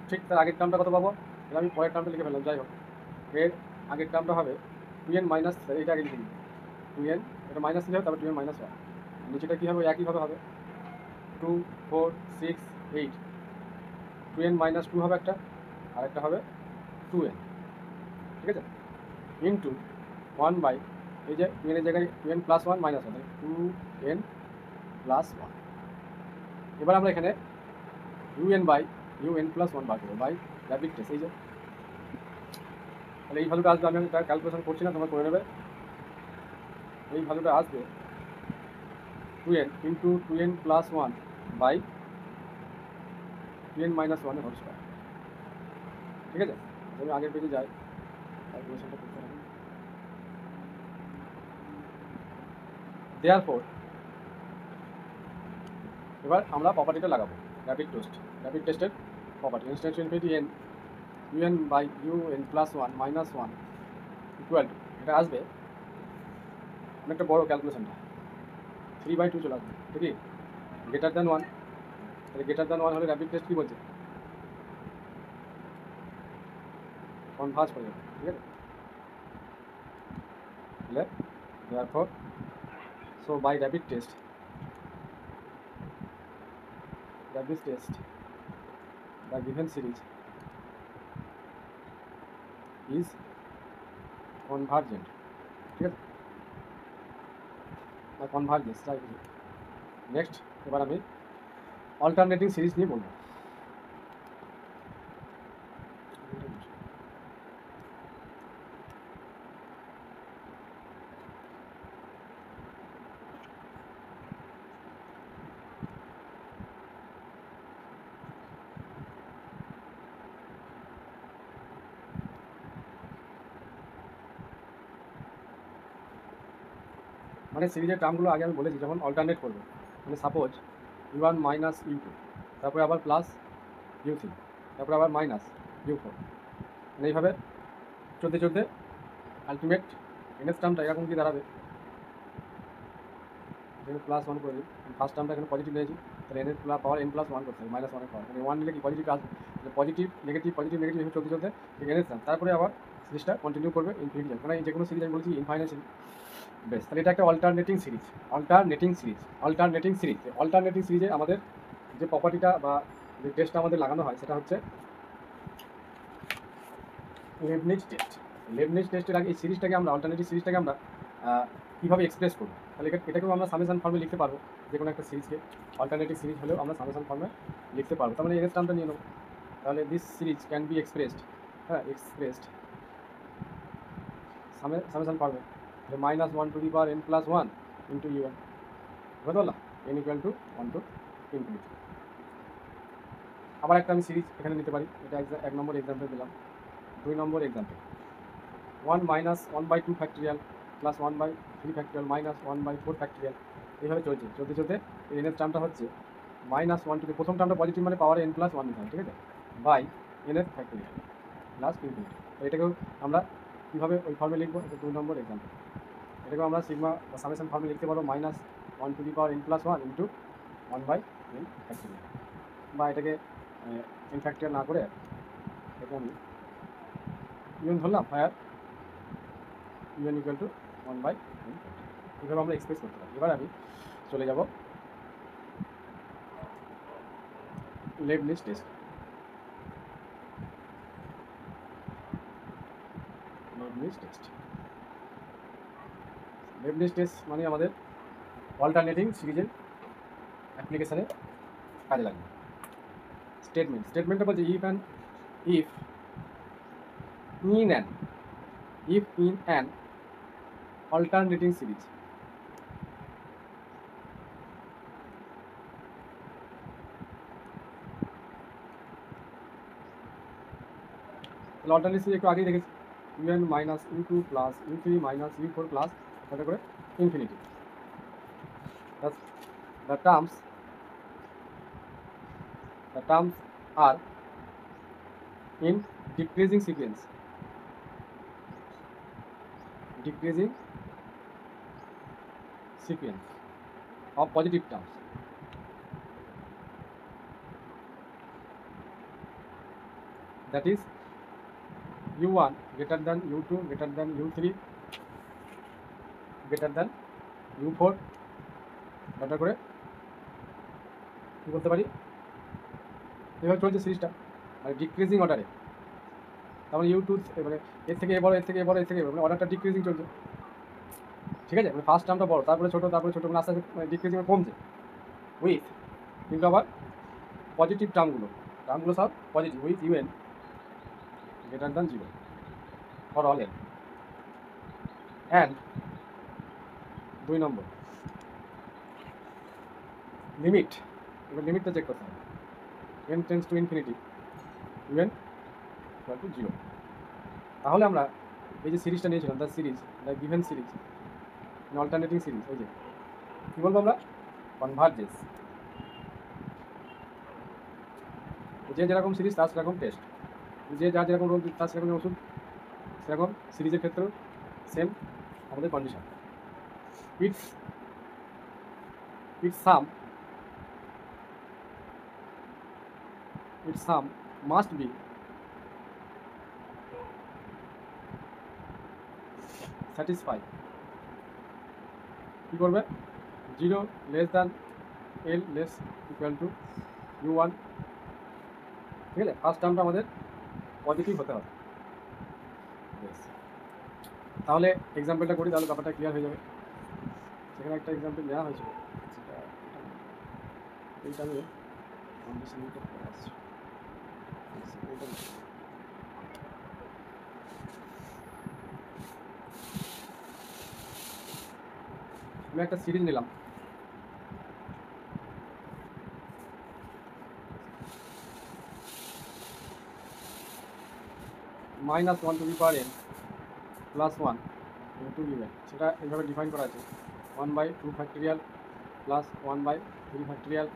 ঠিক তার আগের টার্মটা কত পাবো? এটা আমি পরের টার্মটা লিখে ফেললাম, যাই হোক। এর আগের টার্মটা হবে 2n মাইনাস, এইটা আগে লিখে দিই 2n, এটা -3 হবে, তারপর 2n-1, নিচেটা কী হবে? একইভাবে হবে 2 4 6 8, 2n-2 হবে একটা, আর একটা হবে 2n, ঠিক আছে? ইন্টু 1/, এই যে 2n এর জায়গায় 2n+1 -1, 2n+1। এবার আমরা এখানে un/un+1 বার করবো বাই র্যাপিড টেস্ট, এই যে। তাহলে এই ভ্যালুটা আসবে, আমি তার ক্যালকুলেশন করছি না, তোমরা করে নেবে। এই ভ্যালুটা আসবে 2n into 2n+1 by 2n-1 whole square, ঠিক আছে? আমি আগের পেজে যাই, ক্যালকুলেশনটা করতে হবে। দেয়ারফর এবার আমরা প্রপার্টিটা লাগাবো, র্যাপিড টেস্টের property instance infinity n un/un+1 -1 equal to, এটা আসবে অনেকটা বড় ক্যালকুলেশনটা, 3/2 চলে আসবে, ঠিক আছে? গ্রেটার দ্যান 1, তাহলে গ্রেটার দ্যান 1 হলে র্যাপিড টেস্ট কী বলছে? কনভার্জ করে যাবে, ঠিক আছে? তাহলে therefore so by rapid test the given series is convergent, ঠিক আছে? বা কনভার্জেন্স, তাই নেক্সট এবার আমি অল্টারনেটিং সিরিজ নিয়ে বলবো। মানে সিরিজের টার্মগুলো আগে আমি বলেছি, যখন অল্টারনেট করবো, মানে সাপোজ u1 মাইনাস u2, তারপরে আবার প্লাস u3, তারপরে আবার মাইনাস u4, মানে এইভাবে চলতে চলতে আলটিমেট এনএস টার্মটা এরকম কি দাঁড়াবে? এখানে +1 করে দিই, ফার্স্ট টার্মটা এখানে পজিটিভ নিয়েছি, তাহলে এনের পাওয়ার n+1 করতে হবে, -1 পাওয়ার, মানে 1 নিলে কি পজিটিভ আসবে, পজিটিভ নেগেটিভ এভাবে চলতে চলতে এনএস টার্ম, তারপরে আবার সিরিজটা কন্টিনিউ করবে ইনফিনিটি, মানে যে কোনো সিরিজ আমি বলেছি ইনফাইনাইট সিরিজ। বেশ, তাহলে এটা একটা অল্টারনেটিং সিরিজে আমাদের যে প্রপার্টিটা বা যে টেস্টটা আমাদের লাগানো হয় সেটা হচ্ছে লেবনিজ টেস্টের আগে এই সিরিজটাকে আমরা, অল্টারনেটিভ সিরিজটাকে আমরা কীভাবে এক্সপ্রেস করবো? তাহলে এটাকেও আমরা সামেশন ফর্মে লিখতে পারবো, যে কোনো একটা সিরিজকে অল্টারনেটিভ সিরিজ হলেও আমরা সামেশন ফর্মে লিখতে পারবো। তার মানে এর টার্মটা নিয়ে নেবো, তাহলে this series can be expressed summation ফর্মে, যে -1 to the power n+1 into un, বুঝতে পারলাম? n = 1 to infinity। আবার একটা আমি সিরিজ এখানে নিতে পারি, এটা 1 নম্বর এক্সাম্পল দিলাম। 2 নম্বর example 1 - 1/2 factorial plus 1/3 3 factorial minus 1/4 factorial, এইভাবে চলছে। চলতে চলতে এন এর টার্মটা হচ্ছে মাইনাস 1 টু, প্রথম টার্মটা পজিটিভ মানে পাওয়ার n প্লাস 1 দিতে হয়, ঠিক আছে, বাই n এর ফ্যাক্টোরিয়াল প্লাস ইনফিনিটি। তো এটাকেও আমরা কীভাবে ওই ফর্মে লিখবো, এটা 2 নম্বর এক্সাম্পল। এটাকেও আমরা সিগমা বা সামেশন ফর্মে লিখতে পারবো minus 1 to the power n plus 1 into 1/n factorial, বা এটাকে n ফ্যাক্টোরিয়াল না করে এটাকে আমি ইউএন ধরলাম, fire UN equal to 1/n factorial, এইভাবে আমরা এক্সপ্রেস করতে পারি। এবার আমি চলে যাব লেবনিজ টেস্ট। লেবনিজ টেস্ট মানে আমাদের অল্টারনেটিং সিরিজের অ্যাপ্লিকেশানে কাজে লাগবে। স্টেটমেন্টটা বলছে if in an alternating series alternating series একটু আগেই দেখেছি, un minus u2 plus u3 minus u4 plus এটা করে infinity. the terms are in decreasing sequence of positive terms. That is u1 greater than u2 greater than u3 greater than u4, এটা করে কী বলতে পারি, এভাবে চলছে সিরিজটা মানে ডিক্রিজিং অর্ডারে। তারপরে u2 মানে এর থেকে এ বড়, এর থেকে এ বড়, এর থেকে মানে অর্ডারটা ডিক্রিজিং চলছে, ঠিক আছে, মানে ফার্স্ট টার্মটা বড়, তারপরে ছোটো, তারপরে ছোটো, মানে আস্তে আস্তে ডিক্রিজিং কমছে উইথ, কিন্তু আবার পজিটিভ টার্মগুলো সব positive with un greater than 0 for all n, and 2 number limit. এবার লিমিটটা চেক করতে হবে, n tends to infinity un equal to 0। তাহলে আমরা এই যে সিরিজটা নিয়েছিলাম, the given series alternating series, এই যে কী বলবো আমরা, কনভার্জেন্স। যে যেরকম সিরিজ তার সেরকম টেস্ট, যে যার যেরকম রোগ তার সেরকম ওষুধ, সেরকম সিরিজের ক্ষেত্রেও সেম আমাদের condition. It's sum must be satisfy, কী করবে, 0 less than l less equal to u1, ঠিক আছে, ফার্স্ট টার্মটা আমাদের পজিটিভ হতে হবে। তাহলে এক্সাম্পলটা করি, তাহলে ব্যাপারটা ক্লিয়ার হয়ে যাবে। সেখানে একটা এক্সাম্পল নেওয়া হয়েছিল, এইটা আমি কন্ডিশনটা করে আসছি। আমি একটা সিরিজ নিলাম, minus 1 to the power n plus 1 to even, সেটা এইভাবে ডিফাইন করা আছে 1/2 factorial plus 1/3 factorial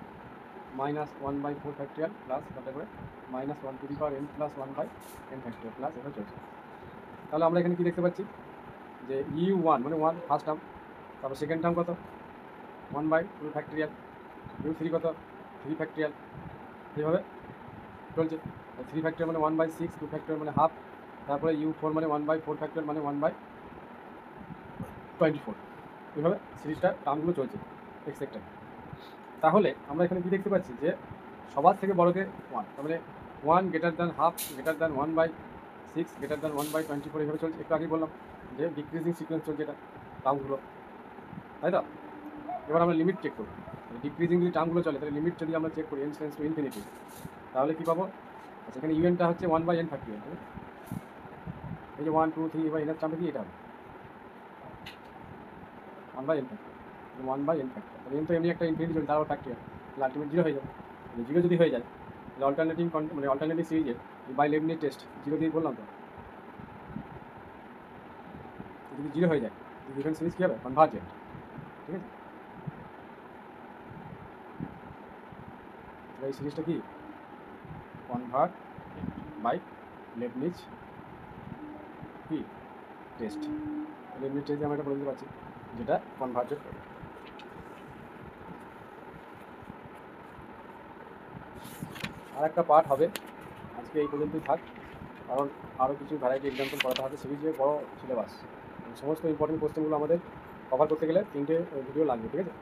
minus 1/4 factorial plus তাতে করে minus 1 to the power n plus 1/n factorial plus এটা চলছে। তাহলে আমরা এখানে কী দেখতে পাচ্ছি যে u1 মানে 1 ফার্স্ট টার্ম, তারপর সেকেন্ড টার্ম কত 1/2 ফ্যাক্টোরিয়াল, u3 কত 3 ফ্যাক্টোরিয়াল, এইভাবে চলছে। 3 ফ্যাক্টোরিয়াল মানে 1/6, 2 ফ্যাক্টোরিয়াল মানে হাফ, তারপরে u4 মানে 1/4 ফ্যাক্টোরিয়াল মানে 1/24, এইভাবে সিরিজটা টার্মগুলো চলছে এক্সেট্রা। তাহলে আমরা এখানে কী দেখতে পাচ্ছি যে সবার থেকে বড়কে 1, তার মানে 1 greater than half greater than 1/6 greater than 1/24, এইভাবে চলছে। একটু আগেই বললাম যে ডিক্রিজিং সিকোয়েন্স চলছে এটা টার্মগুলো, তাই তো। এবার আমরা লিমিট চেক করব, ডিক্রিজিং যদি টার্মগুলো চলে তাহলে লিমিট যদি আমরা চেক করি n টেন্ডস টু ইনফিনিটি, তাহলে কী পাবো, আচ্ছা এখানে ইউএনটা হচ্ছে 1/n ফ্যাক্টোরিয়াল, এই যে 1 2 3 এবার এনার টার্মে কি এটা হবে 1/n ফ্যাক্টোরিয়াল, 1/n ফ্যাক্টোরিয়াল, তাহলে n তো এমনি একটা ইনফিনিটি চলছে, তারপর ফ্যাক্টোরিয়াল, তাহলে আলটিমেট 0 হয়ে যাবে। 0 যদি হয়ে যায় তাহলে অল্টারনেটিং সিরিজের বাই লেবনিজ টেস্ট 0 দিয়ে বললাম তো, যদি 0 হয়ে যায় গিভেন সিরিজ কী হবে? কনভার্জেন্ট। ঠিক আছে, এই সিরিজটা কি কনভার্ট বাই লেবনিজ কি টেস্ট। লেবনিজ টেস্ট আমরা এটা বলে দিতে পারছি যেটা কনভার্জেন্ট করে। আর একটা পার্ট হবে, আজকে এই পর্যন্তই থাক, কারণ আরও কিছু ভ্যারাইটি এক্সাম্পল করাতে হবে। সিরিজে বড় সিলেবাস, সমস্ত ইম্পর্টেন্ট কোশ্চেনগুলো আমাদের কভার করতে গেলে 3টে ভিডিও লাগবে। ঠিক আছে।